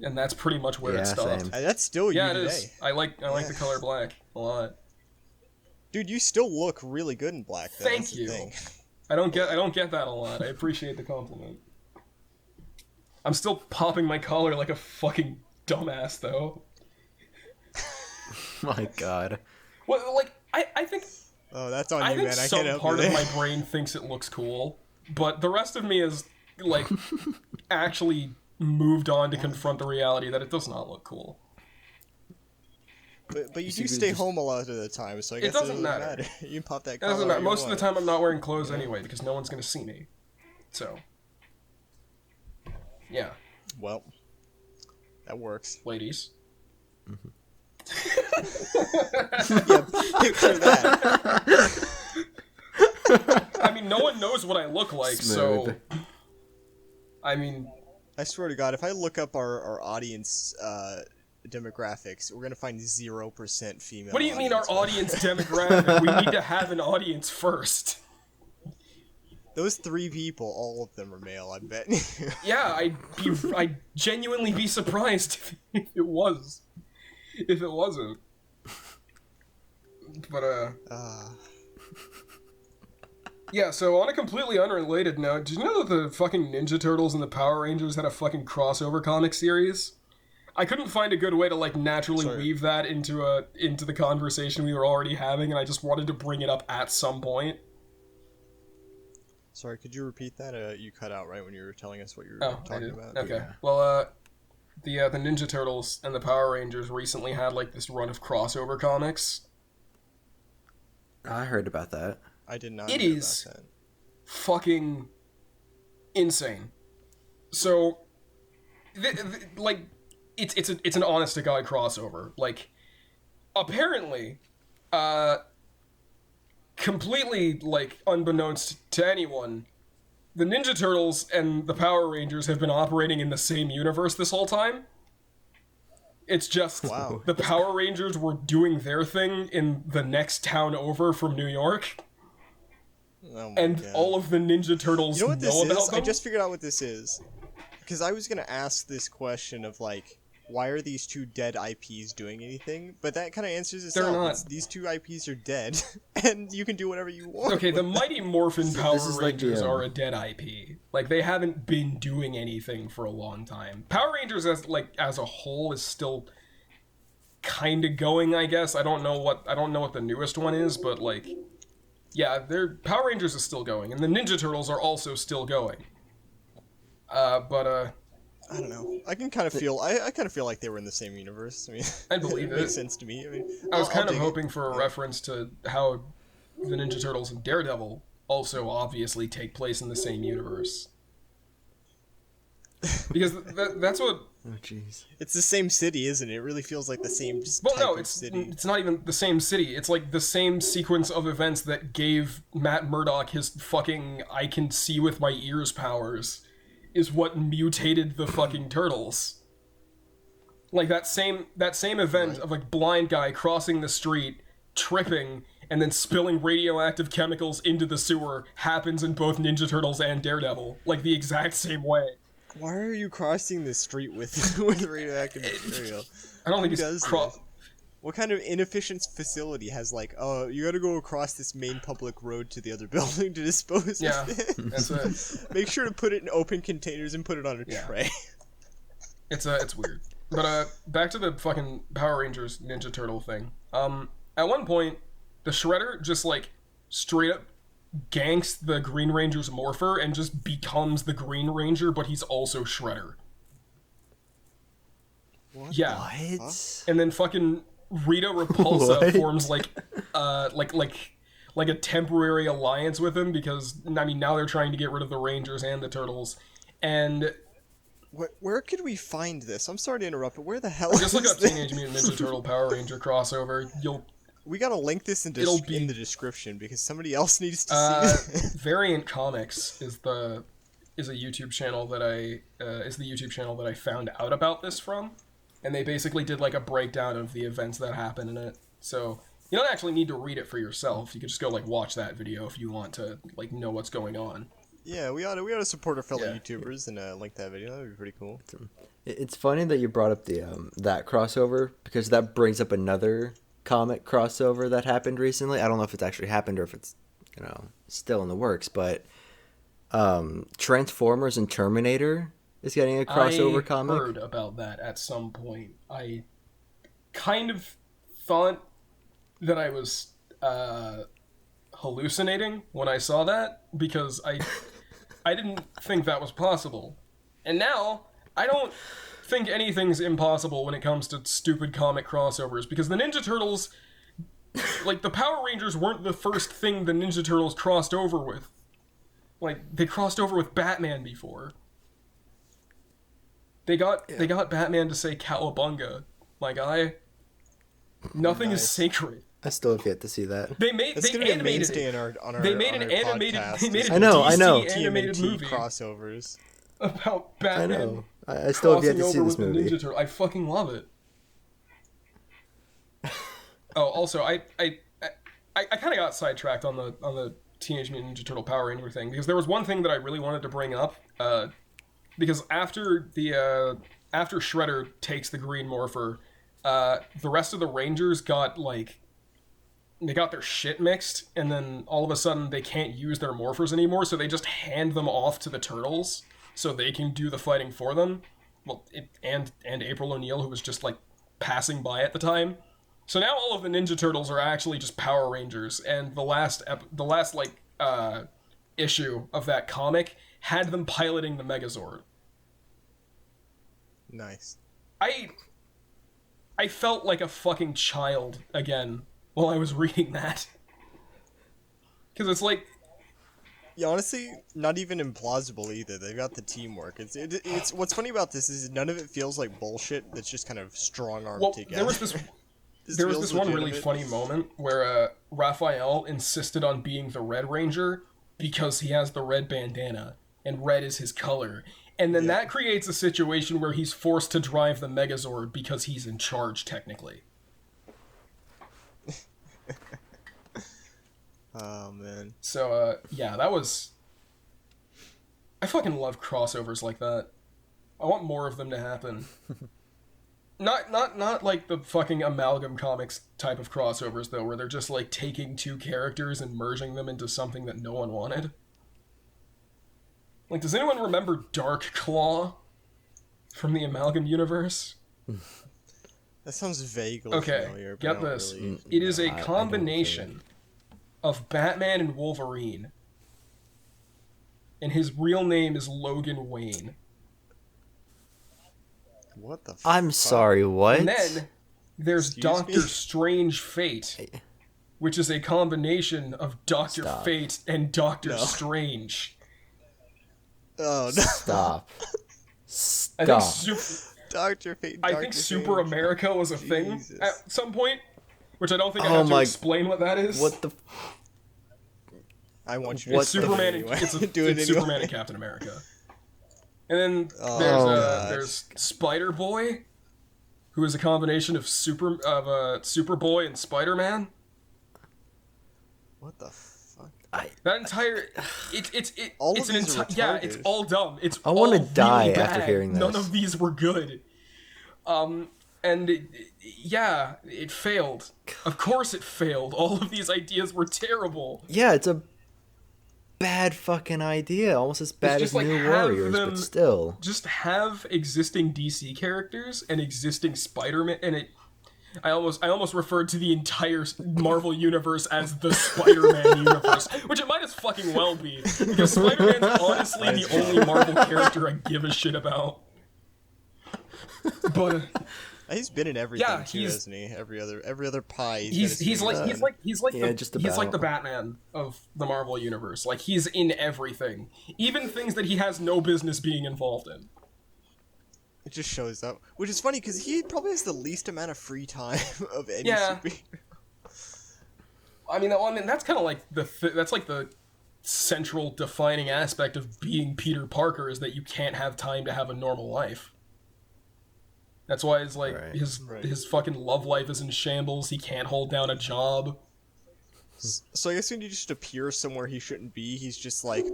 And that's pretty much where it stopped. same. That's still you Yeah, it today. is. I like the color black a lot. Dude, you still look really good in black though. Thank That's the you. thing. I don't get that a lot. I appreciate the compliment. I'm still popping my collar like a fucking dumbass though. My God. Well, like I think Oh, that's on I you, think man. I some can't help part you of there. my brain thinks it looks cool, but the rest of me is like actually moved on to confront the reality that it does not look cool. But you see, do we stay just- home a lot of the time, so I guess doesn't it doesn't matter. matter. You can pop that It doesn't collar matter. all you Most of the want. time I'm not wearing clothes anyway because no one's gonna see me. So yeah, Well, that works. ladies. Yeah, picture that. I mean, no one knows what I look like, so Smooth. I mean, I swear to God, if I look up our audience demographics, we're gonna find 0% female. what do you mean our audience demographic? We need to have an audience first. Those 3 people, all of them are male. I bet. Yeah, I'd genuinely be surprised if it was. If it wasn't. But, yeah, so on a completely unrelated note, did you know that the fucking Ninja Turtles and the Power Rangers had a fucking crossover comic series? I couldn't find a good way to, like, naturally Sorry. weave that into the conversation we were already having, and I just wanted to bring it up at some point. Sorry, could you repeat that? You cut out right when you were telling us what you were Oh, I talking did. about. Okay. Yeah. Well, the Ninja Turtles and the Power Rangers recently had like this run of crossover comics. I heard about that. I did not. It know is- about that. Fucking insane. So, like, it's an honest to God crossover. Like, apparently, completely like unbeknownst to anyone, the Ninja Turtles and the Power Rangers have been operating in the same universe this whole time. It's just Wow. the Power Rangers were doing their thing in the next town over from New York, Oh my and God. all of the Ninja Turtles You know what this know about is? them. I just figured out what this is. Because I was gonna ask this question of like, why are these two dead IPs doing anything? But that kind of answers They're itself. not. These two IPs are dead, and you can do whatever you want. Okay, the Mighty Morphin Power this is like Rangers the, are a dead IP. Like, they haven't been doing anything for a long time. Power Rangers as a whole is still kind of going, I guess. I don't know what the newest one is, but like, yeah, Power Rangers is still going, and the Ninja Turtles are also still going. I don't know. I can kind of feel. I kind of feel like they were in the same universe. I mean, I believe it it. makes sense to me. I mean, I was kind I'll of dig hoping for a Yeah. reference to how the Ninja Turtles and Daredevil also obviously take place in the same universe. Because that's what... Oh, jeez. It's the same city, isn't it? It really feels like the same Well, type no, of it's city. not even the same city. It's like the same sequence of events that gave Matt Murdock his fucking I can see with my ears powers is what mutated the fucking turtles. Like that same event of a blind guy crossing the street, tripping, and then spilling radioactive chemicals into the sewer happens in both Ninja Turtles and Daredevil. Like the exact same way. Why are you crossing the street with with radioactive material? I don't think Who he's does this? What kind of inefficient facility has like, oh, you gotta go across this main public road to the other building to dispose Yeah, of it? that's it. Make sure to put it in open containers and put it on a Yeah. tray. It's weird. But back to the fucking Power Rangers Ninja Turtle thing. At one point, the Shredder just like straight up ganks the Green Ranger's morpher and just becomes the Green Ranger, but he's also Shredder. What? Yeah. What? And then fucking Rita Repulsa What? forms like a temporary alliance with him because I mean now they're trying to get rid of the Rangers and the Turtles. And Where could we find this? I'm sorry to interrupt, but where the hell just is look up this? Teenage Mutant Ninja Turtle Power Ranger crossover. We gotta link this in It'll be- the description because somebody else needs to see it. Variant Comics is a YouTube channel that I found out about this from, and they basically did like a breakdown of the events that happened in it. So you don't actually need to read it for yourself. You could just go like watch that video if you want to like know what's going on. Yeah, we ought to support our fellow Yeah. YouTubers and link that video. That'd be pretty cool. It's funny that you brought up the that crossover because that brings up another comic crossover that happened recently. I don't know if it's actually happened or if it's still in the works, but Transformers and Terminator is getting a crossover comic. I heard about that at some point. I kind of thought that I was hallucinating when I saw that because I didn't think that was possible. And now I don't think anything's impossible when it comes to stupid comic crossovers because the Ninja Turtles, like the Power Rangers weren't the first thing the Ninja Turtles crossed over with. Like they crossed over with Batman before. They got Batman to say "Cowabunga," my guy. Nothing is Nice. sacred. I still have yet to see that. They That's gonna be a animated mainstay it. on our They made on an our animated. podcast. They made a I know, I know. DC animated TMNT movie crossovers. about I Batman know. I still have yet crossing to see over this with movie. the Ninja Turtle. I fucking love it. Oh, also, I kind of got sidetracked on the Teenage Mutant Ninja Turtle Power Ranger thing because there was one thing that I really wanted to bring up. Because after Shredder takes the Green Morpher, the rest of the Rangers got they got their shit mixed, and then all of a sudden they can't use their morphers anymore, so they just hand them off to the Turtles so they can do the fighting for them. Well, and April O'Neil, who was just like passing by at the time. So now all of the Ninja Turtles are actually just Power Rangers, and the last issue of that comic had them piloting the Megazord. Nice. I felt like a fucking child again while I was reading that. Because it's like... Yeah, honestly, not even implausible either. They've got the teamwork. It's what's funny about this is none of it feels like bullshit. That's just kind of strong armed Well, together. there was Feels this one really legitimate. funny moment where Raphael insisted on being the Red Ranger because he has the red bandana, and red is his color. And then that creates a situation where he's forced to drive the Megazord because he's in charge, technically. Oh man. So, yeah, that was... I fucking love crossovers like that. I want more of them to happen. Not like the fucking amalgam comics type of crossovers though, where they're just like taking two characters and merging them into something that no one wanted. Like, does anyone remember Dark Claw from the amalgam universe? That sounds vaguely Okay, familiar. But get I don't this. Really... It is a I don't combination of Batman and Wolverine. And his real name is Logan Wayne. What the? I'm sorry, what? And then there's Excuse Doctor me? Strange Fate, which is a combination of Doctor Stop. Fate and Doctor No. Strange. Oh no, Stop. I think Stop. Doctor Fate. I think Super America was a thing Jesus. at some point, which I don't think I Oh have to my- explain what that is. What the? I want you What to It's Superman. anyway. It's Do it it's anyway. Superman and Captain America. And then Oh, gosh. there's Spider Boy, who is a combination of Superboy and Spider Man. What the fuck? That entire it's All it's of an these are yeah, it's retarded. all dumb. It's I wanna all die really after bad. hearing None this. of these were good. And it failed. Of course it failed. All of these ideas were terrible. Yeah, it's a bad fucking idea. Almost as bad just as like New have Warriors, them- but still. Just have existing DC characters and existing Spider-Man, and it. I almost referred to the entire Marvel universe as the Spider-Man universe, which it might as fucking well be, because Spider-Man's honestly the only Marvel character I give a shit about. But He's been in everything Yeah, too, he's- hasn't he? Every other pie. he's like Yeah, just he's like about. the Batman of the Marvel universe. Like, he's in everything, even things that he has no business being involved in. It just shows up, which is funny because he probably has the least amount of free time of any Yeah. superhero. I mean, that's kind of like that's like the central defining aspect of being Peter Parker, is that you can't have time to have a normal life. That's why it's like Right. his fucking love life is in shambles. He can't hold down a job. So I guess when you just appear somewhere he shouldn't be, he's just like,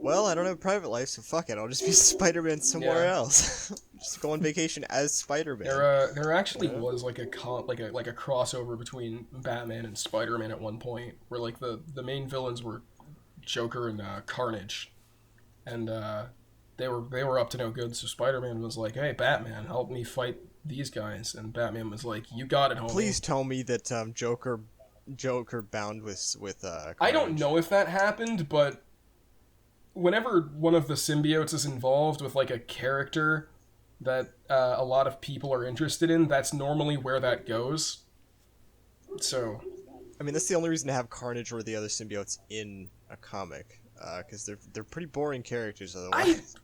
well, I don't have a private life, so fuck it, I'll just be Spider-Man somewhere Yeah. else. Just go on vacation as Spider-Man. There actually was like a crossover between Batman and Spider-Man at one point, where like the main villains were Joker and Carnage, and they were up to no good. So Spider-Man was like, "Hey, Batman, help me fight these guys," and Batman was like, "You got it, homie." Please tell me that Joker bound with I don't Carnage. know if that happened, but whenever one of the symbiotes is involved with like a character that a lot of people are interested in, that's normally where that goes. So I mean, that's the only reason to have Carnage or the other symbiotes in a comic, because they're pretty boring characters otherwise.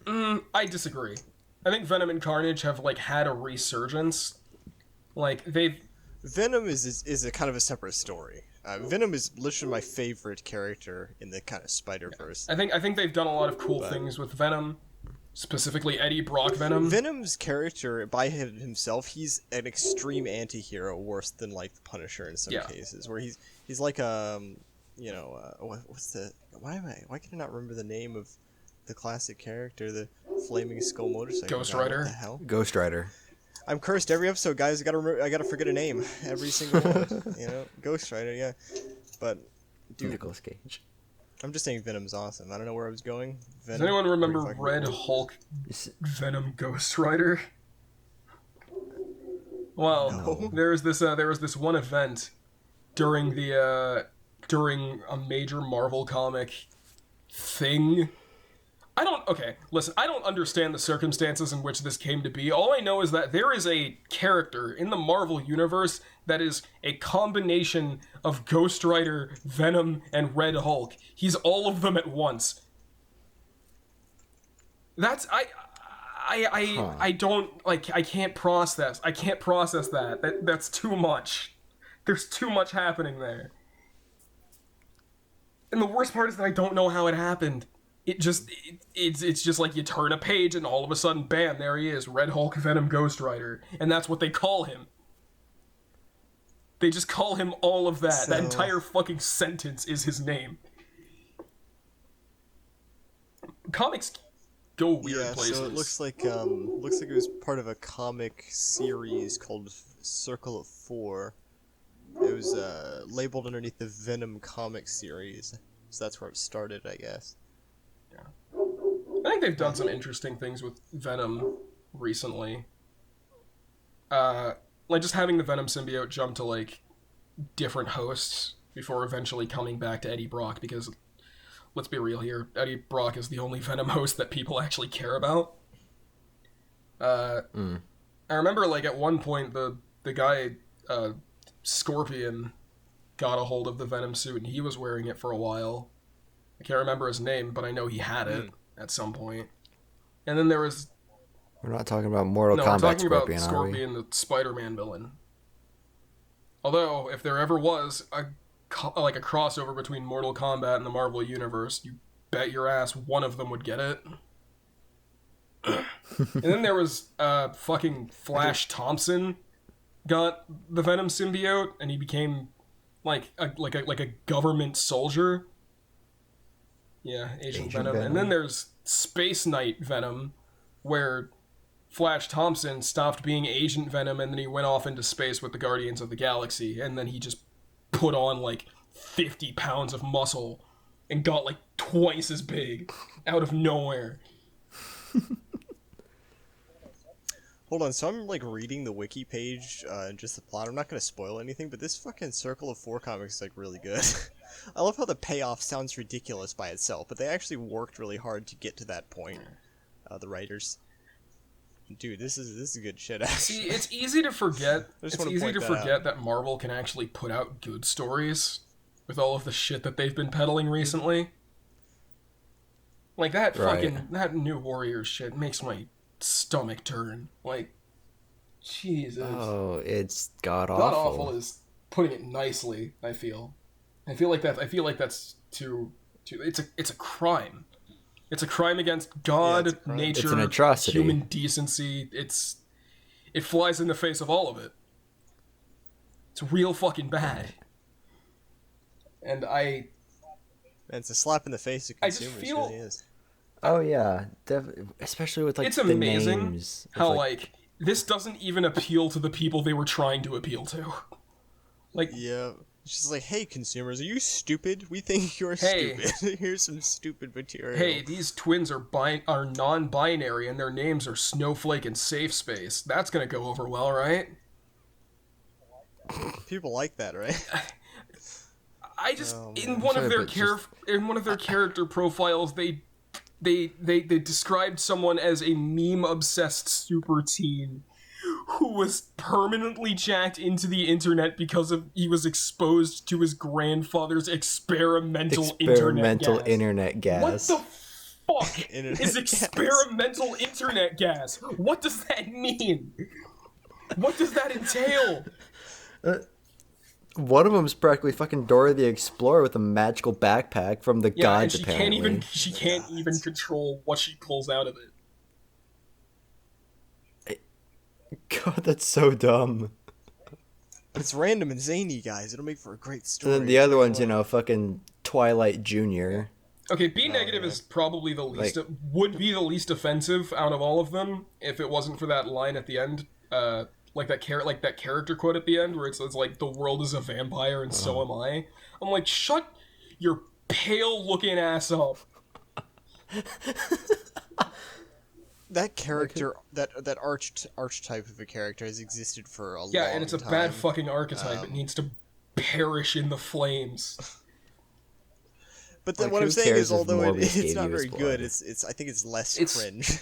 I disagree. I think Venom and Carnage have like had a resurgence. Like Venom is a kind of a separate story. Venom is literally my favorite character in the kind of Spider-Verse. I think they've done a lot of cool things with Venom, specifically Eddie Brock Venom. Venom's character, by himself, he's an extreme anti-hero, worse than like the Punisher in some cases, where he's like what's the why can I not remember the name of the classic character, the flaming skull motorcycle Ghost guy? Rider? What the hell? Ghost Rider. I'm cursed every episode, guys. I gotta forget a name every single one. Ghost Rider, yeah. But dude, Nicolas Cage. I'm just saying Venom's awesome. I don't know where I was going. Venom, Does anyone remember pretty fucking Red cool. Hulk Is- Venom Ghost Rider? Well, No. there was this one event during during a major Marvel comic thing. I don't understand the circumstances in which this came to be. All I know is that there is a character in the Marvel universe that is a combination of Ghost Rider, Venom, and Red Hulk. He's all of them at once. That's I don't like, I can't process. I can't process that. That's too much. There's too much happening there. And the worst part is that I don't know how it happened. It's just like you turn a page and all of a sudden, bam, there he is, Red Hulk, Venom, Ghost Rider, and that's what they call him. They just call him all of that. That entire fucking sentence is his name. Comics go weird Yeah, places. so it looks like it was part of a comic series called Circle of Four. It was labeled underneath the Venom comic series, so that's where it started, I guess. I think they've done some interesting things with Venom recently. Like just having the Venom symbiote jump to like different hosts before eventually coming back to Eddie Brock, because let's be real here, Eddie Brock is the only Venom host that people actually care about. I remember like at one point the guy Scorpion got a hold of the Venom suit and he was wearing it for a while. I can't remember his name, but I know he had it at some point. And then there was... We're not talking about Mortal No, Kombat we're talking Scorpion, about are we? Scorpion, the Spider-Man villain. Although, if there ever was a crossover between Mortal Kombat and the Marvel Universe, you bet your ass one of them would get it. And then there was fucking Flash Thompson got the Venom symbiote, and he became like a government soldier. Yeah, Agent Venom. And then there's Space Knight Venom, where Flash Thompson stopped being Agent Venom and then he went off into space with the Guardians of the Galaxy, and then he just put on like 50 pounds of muscle and got like twice as big out of nowhere. Hold on, so I'm like reading the wiki page and just the plot. I'm not gonna spoil anything, but this fucking Circle of Four comic is like really good. I love how the payoff sounds ridiculous by itself, but they actually worked really hard to get to that point. The writers, dude, this is good shit. Actually. See, it's easy to forget. It's easy to forget out. that Marvel can actually put out good stories with all of the shit that they've been peddling recently. Like that fucking that New Warriors shit makes my stomach turn. Like, Jesus. Oh, it's god God awful. awful is putting it nicely. I feel like that's too. It's a crime. It's a crime against God, it's a crime. nature, It's an atrocity. human decency. It flies in the face of all of it. It's real fucking bad. And It's a slap in the face of I just consumers. feel- It really is. Oh yeah, especially with like it's the amazing names. It's how like this doesn't even appeal to the people they were trying to appeal to. Like, Yeah. It's just like, hey, consumers, are you stupid? We think you're Hey. stupid. Here's some stupid material. hey, these twins are non-binary and their names are Snowflake and Safe Space. That's gonna go over well, right? People like that, right? I just Oh, in man. one of Sorry, their but in one of their character profiles they described someone as a meme obsessed super teen who was permanently jacked into the internet because he was exposed to his grandfather's experimental internet gas. What the fuck Internet is gas. experimental internet gas? What does that mean? What does that entail? One of them's practically fucking Dora the Explorer with a magical backpack from the Yeah, gods. and Apparently, she can't even control what she pulls out of it. God, that's so dumb. It's random and zany, guys. It'll make for a great story. And then the other one's, fucking Twilight Junior. Okay, B negative is probably the least would be the least offensive out of all of them if it wasn't for that line at the end, like that character quote at the end where it says like the world is a vampire and so am I. I'm like, shut your pale looking ass up. That character, that archetype of a character has existed for a long time. Yeah, and it's a bad fucking archetype. It needs to perish in the flames. But then Like, what I'm who saying cares is, if although Morbius it's gave not you his very good, blood? I think it's less It's- cringe.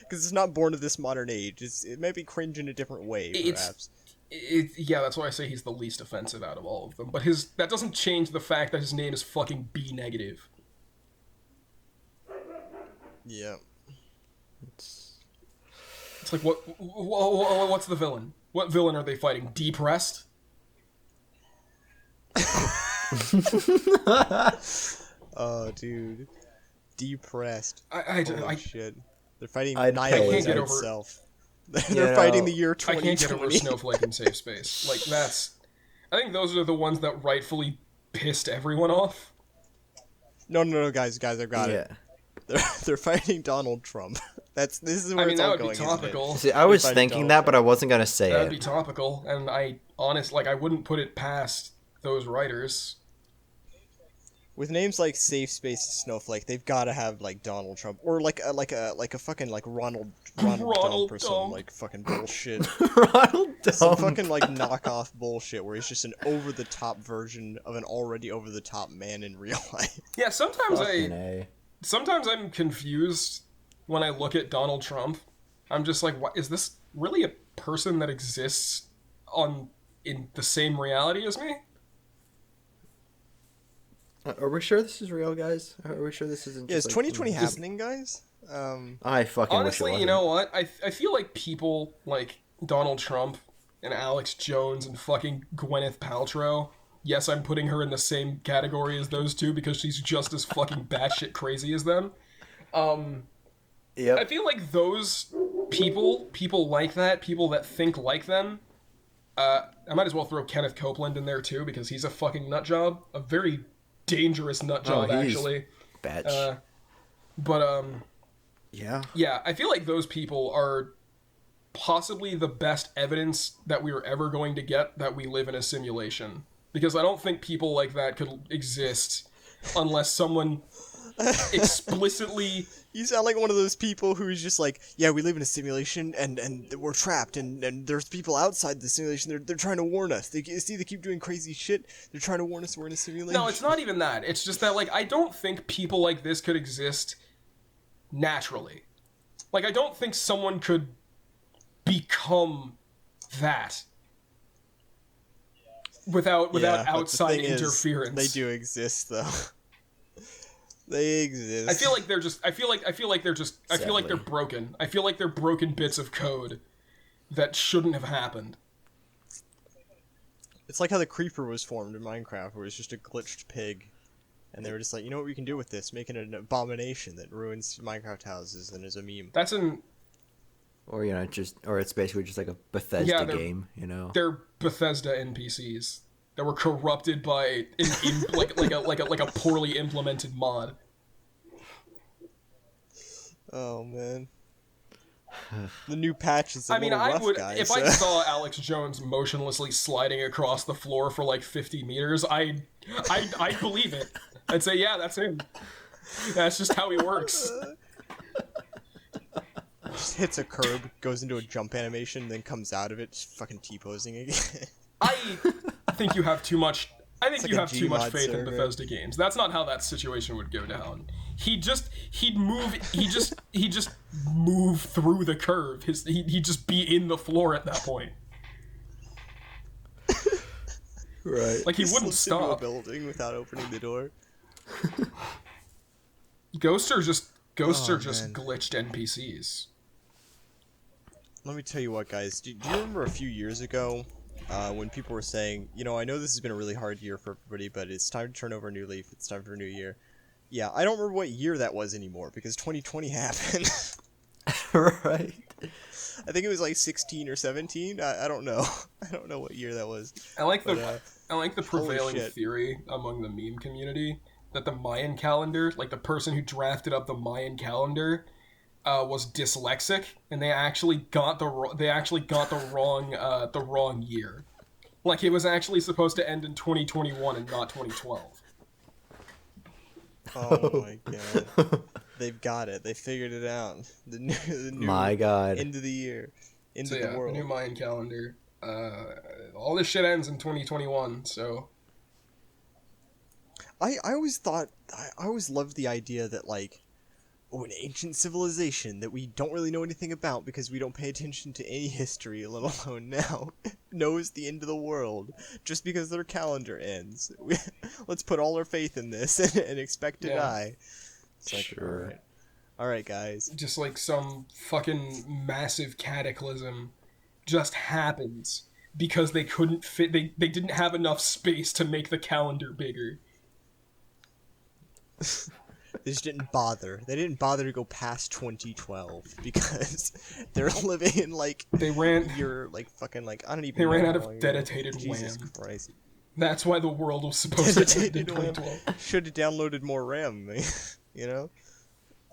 Because it's not born of this modern age. It may be cringe in a different way, perhaps. Yeah, that's why I say he's the least offensive out of all of them. But that doesn't change the fact that his name is fucking B negative. Yeah. It's like what's the villain? What villain are they fighting? Depressed? Oh, dude. Depressed. I Holy shit. They're fighting I'd pay. nihilism I can't get over- itself. They're fighting the year I can't 2020. get over Snowflake in Safe Space. Like I think those are the ones that rightfully pissed everyone off. No, guys, I got it. They're fighting Donald Trump. This is where I mean, it's that all would going. be topical. See, I was Fighting thinking Donald that, but I Trump. wasn't gonna say That would it. be topical, and I wouldn't put it past those writers. With names like Safe Space and Snowflake, they've got to have like Donald Trump or like a fucking like Ronald Ronald Dump or some Dump. like fucking bullshit. Ronald Some Dump. fucking like knockoff bullshit where he's just an over the top version of an already over the top man in real life. Yeah, Fucking A. sometimes I'm confused when I look at Donald Trump. I'm just like, what is this really a person that exists in the same reality as me? Are we sure this is real, guys? Are we sure this isn't? Yeah, is just 2020 like, happening, guys? I fucking Honestly, wish it you know wasn't. what? I feel like people like Donald Trump and Alex Jones and fucking Gwyneth Paltrow. Yes, I'm putting her in the same category as those two because she's just as fucking batshit crazy as them. I Yep. feel like those people like that, people that think like them. I might as well throw Kenneth Copeland in there too because he's a fucking nut job, a very dangerous nut job he's actually. Batch. But Yeah. yeah, I feel like those people are possibly the best evidence that we are ever going to get that we live in a simulation. Because I don't think people like that could exist unless someone explicitly... You sound like one of those people who's just like, yeah, we live in a simulation and we're trapped and there's people outside the simulation. They're trying to warn us. They keep doing crazy shit. They're trying to warn us we're in a simulation. No, it's not even that. It's just that, like, I don't think people like this could exist naturally. Like, I don't think someone could become that without But the outside thing is, interference. they do exist though. They exist. I feel like they're just. I feel like they're just. I feel like they're Sadly. broken. I feel like they're broken bits of code that shouldn't have happened. It's like how the creeper was formed in Minecraft, where it's just a glitched pig, and they were just like, you know what we can do with this? Make it an abomination that ruins Minecraft houses and is a meme. That's an. Or or it's basically just like a Bethesda Yeah, game, you know. They're Bethesda NPCs that were corrupted by like a poorly implemented mod. Oh man. The new patch is a I mean, little I rough, would guys. if I saw Alex Jones motionlessly sliding across the floor for like 50 meters, I'd believe it. I'd say, yeah, that's him. That's just how he works. just hits a curb, goes into a jump animation, then comes out of it, just fucking T-posing again. I think you have too much. I think like you a have too much Gmod faith in server. Bethesda games. That's not how that situation would go down. He'd just move through the curve. He'd just be in the floor at that point. Right. Like he wouldn't Slips into a stop. building without opening the door. Ghosts are just man. glitched NPCs. Let me tell you what, guys. Do you remember a few years ago when people were saying, you know, I know this has been a really hard year for everybody, but it's time to turn over a new leaf. It's time for a new year. Yeah, I don't remember what year that was anymore because 2020 happened. Right. I think it was like 16 or 17. I don't know. I don't know what year that was. I like the Holy prevailing shit. theory among the meme community that the Mayan calendar, like the person who drafted up the Mayan calendar, was dyslexic, and they actually got the wrong year. Like it was actually supposed to end in 2021 and not 2012. Oh my god. They've got it. They figured it out. The new My God. end of the year. Into So yeah, the the world. new Mayan calendar. All this shit ends in 2021. So I always thought, I always loved the idea that, like, an ancient civilization that we don't really know anything about because we don't pay attention to any history, let alone now, knows the end of the world just because their calendar ends. Let's put all our faith in this and expect to Yeah. die. It's like, Sure. alright, guys. just like some fucking massive cataclysm just happens because they couldn't fit. They didn't have enough space to make the calendar bigger. They just didn't bother. They didn't bother to go past 2012 because they're living in, like, They ran. year, like, fucking, like, I don't even They know ran how out of long ago. dedicated Jesus RAM. Christ. That's why the world was supposed to end in Dedicated RAM. 2012. Should have downloaded more RAM, you know?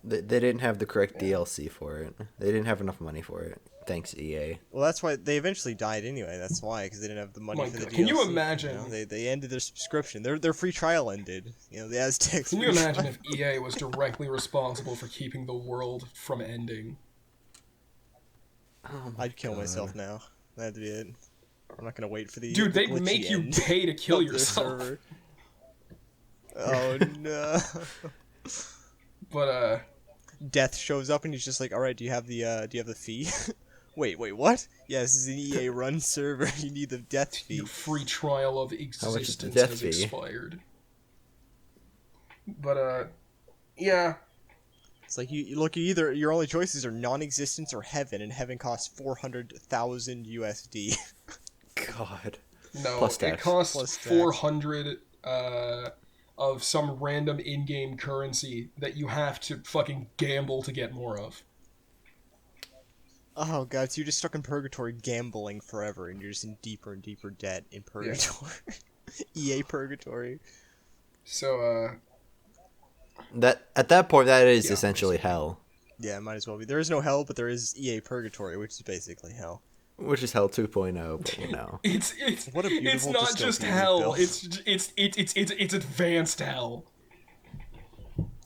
They didn't have the correct DLC for it. They didn't have enough money for it. Thanks, EA. Well, that's why they eventually died anyway. That's why, because they didn't have the money My for the God. DLC. Can you imagine? You know? They ended their subscription. Their free trial ended. You know, the Aztecs. Can you imagine if EA was directly responsible for keeping the world from ending? Oh my I'd kill God. myself now. That'd be it. I'm not gonna wait for the Dude, the they'd glitchy make you end pay to kill of their yourself. server. Oh no! But Death shows up and he's just like, "All right, do you have the fee?" wait, what? Yeah, this is an EA run server. You need the death fee. your free trial of much is the existence death has fee? expired. But yeah. It's like you look. Either your only choices are non-existence or heaven, and heaven costs 400,000 USD. God. No, Plus it tax. costs Plus tax. 400 of some random in-game currency that you have to fucking gamble to get more of. Oh god, so you're just stuck in purgatory gambling forever, and you're just in deeper and deeper debt in purgatory. EA purgatory. So That at that point, that is Yeah, essentially basically. hell, Yeah, it might as well be. There is no hell, but there is EA purgatory, which is basically hell. which is hell 2.0. But you know, it's What a it's beautiful not just dystopia we've hell. built. It's advanced hell.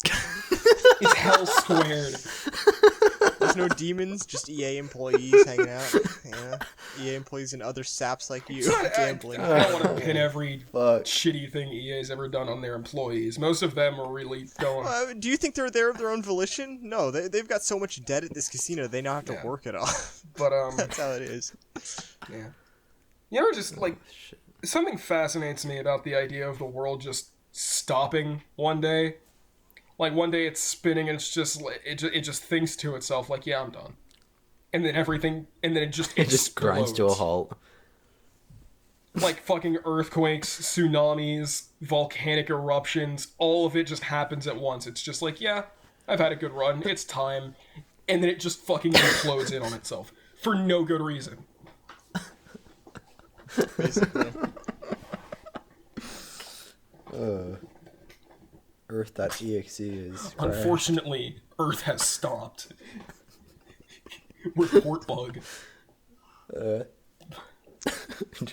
It's hell squared. There's no demons, just EA employees hanging out. Yeah, EA employees and other saps like you gambling. I don't want to pin every Fuck. shitty thing EA's ever done on their employees. Most of them are really going. Do you think they're there of their own volition? No, they've got so much debt at this casino, they now have to Yeah. work it off. But That's how it is. yeah. You know, just like Shit. something fascinates me about the idea of the world just stopping one day. Like one day it's spinning and it's just like it just thinks to itself like, yeah, I'm done. And then it just It just grinds to a explodes. halt. Like fucking earthquakes, tsunamis, volcanic eruptions, all of it just happens at once. It's just like, yeah, I've had a good run, it's time. And then it just fucking implodes in on itself. For no good reason. Basically. Earth.exe is crashed. Unfortunately, Earth has stopped. Report bug. Would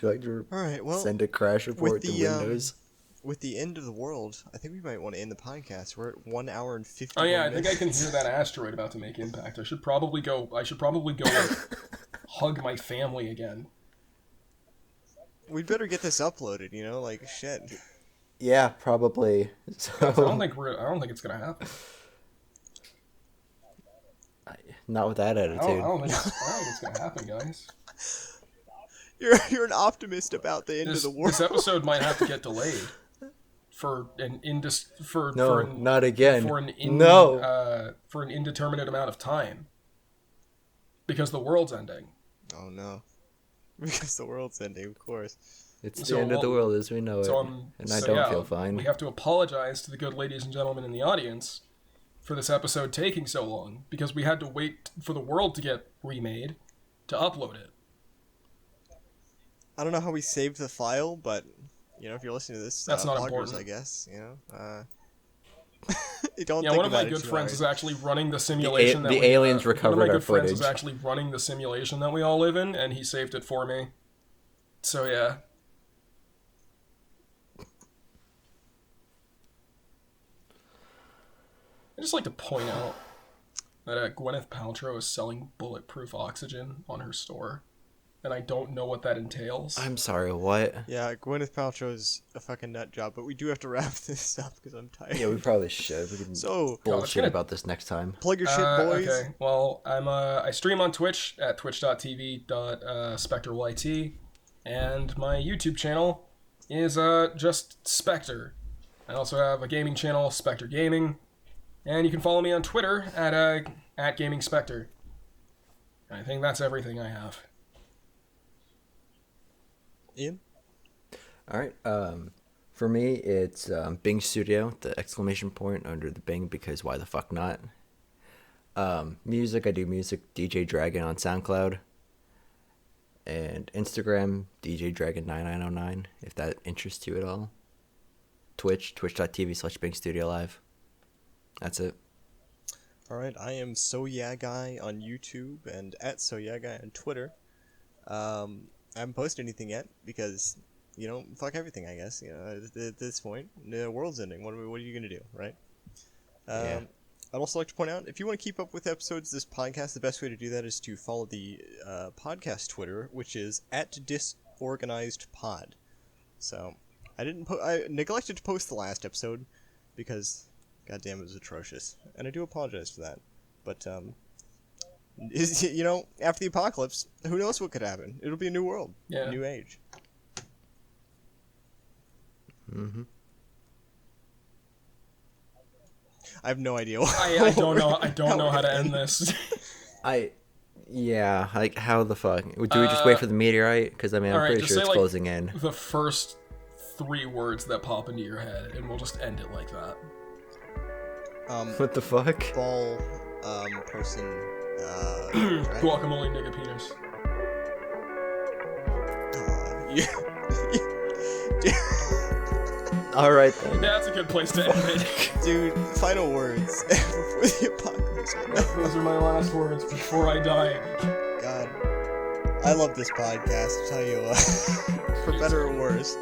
you like to Alright, well, send a crash report with to the, Windows? with the end of the world, I think we might want to end the podcast. We're at 1 hour and 50 Oh yeah, I minutes. think I can hear that asteroid about to make impact. I should probably go like, hug my family again. We'd better get this uploaded, you know, like, shit. Yeah, probably. I don't So, think it's gonna happen. not with that I attitude. don't think it's gonna happen, guys. You're an optimist about the end This, of the world. this episode might have to get delayed for an No, not again. for an indeterminate amount of time because the world's ending. Oh no. Because the world's ending, of course. It's So the end of the what- world as we know it, So and I don't feel fine. We have to apologize to the good ladies and gentlemen in the audience for this episode taking so long because we had to wait for the world to get remade to upload it. I don't know how we saved the file, but you know, if you're listening to this, That's not bloggers, important. I guess. You know, you don't. Yeah, think one of my about it good too friends hard. is actually running the simulation. the aliens recovered one of my our good friends is footage. actually running the simulation that we all live in, and he saved it for me. So yeah. I just like to point out that Gwyneth Paltrow is selling bulletproof oxygen on her store, and I don't know what that entails. I'm sorry, what? Yeah, Gwyneth Paltrow's a fucking nut job, but we do have to wrap this up because I'm tired. Yeah, we probably should. We can So, bullshit gonna- about this next time. plug your shit, boys. Okay, well, I stream on Twitch at twitch.tv/SpecterYT, and my YouTube channel is just Spekter. I also have a gaming channel, Spekter Gaming, and you can follow me on Twitter at Gaming Spekter. I think that's everything I have. Ian? All right. For me, it's Bing Studio, the exclamation point under the Bing, because why the fuck not? Music, I do music, DJ Dragon on SoundCloud. And Instagram, DJ Dragon 9909, if that interests you at all. Twitch, twitch.tv/Bing Studio Live. That's it. Alright, I am So Yeah Guy on YouTube and at So Yeah Guy on Twitter. I haven't posted anything yet because, fuck everything, I guess. At this point, the world's ending. What are you gonna do, right? Yeah. I'd also like to point out, if you want to keep up with episodes of this podcast, the best way to do that is to follow the podcast Twitter, which is at DisOrganizedPod. So, I neglected to post the last episode because, goddamn, it was atrocious, and I do apologize for that. But after the apocalypse, who knows what could happen? It'll be a new world, Yeah. new age. Mm-hmm. I have no idea. I don't know. I don't know how to end this. Yeah, like, how the fuck? Do we just wait for the meteorite? Because, I'm alright, pretty just sure it's say, closing in. The first 3 words that pop into your head, and we'll just end it like that. What the fuck? Ball, person, Guacamole nigga penis. Alright then. Yeah, that's a good place to end it. Dude, final words before the apocalypse. Those are my last words before I die. God, I love this podcast, I tell you what. For better or worse.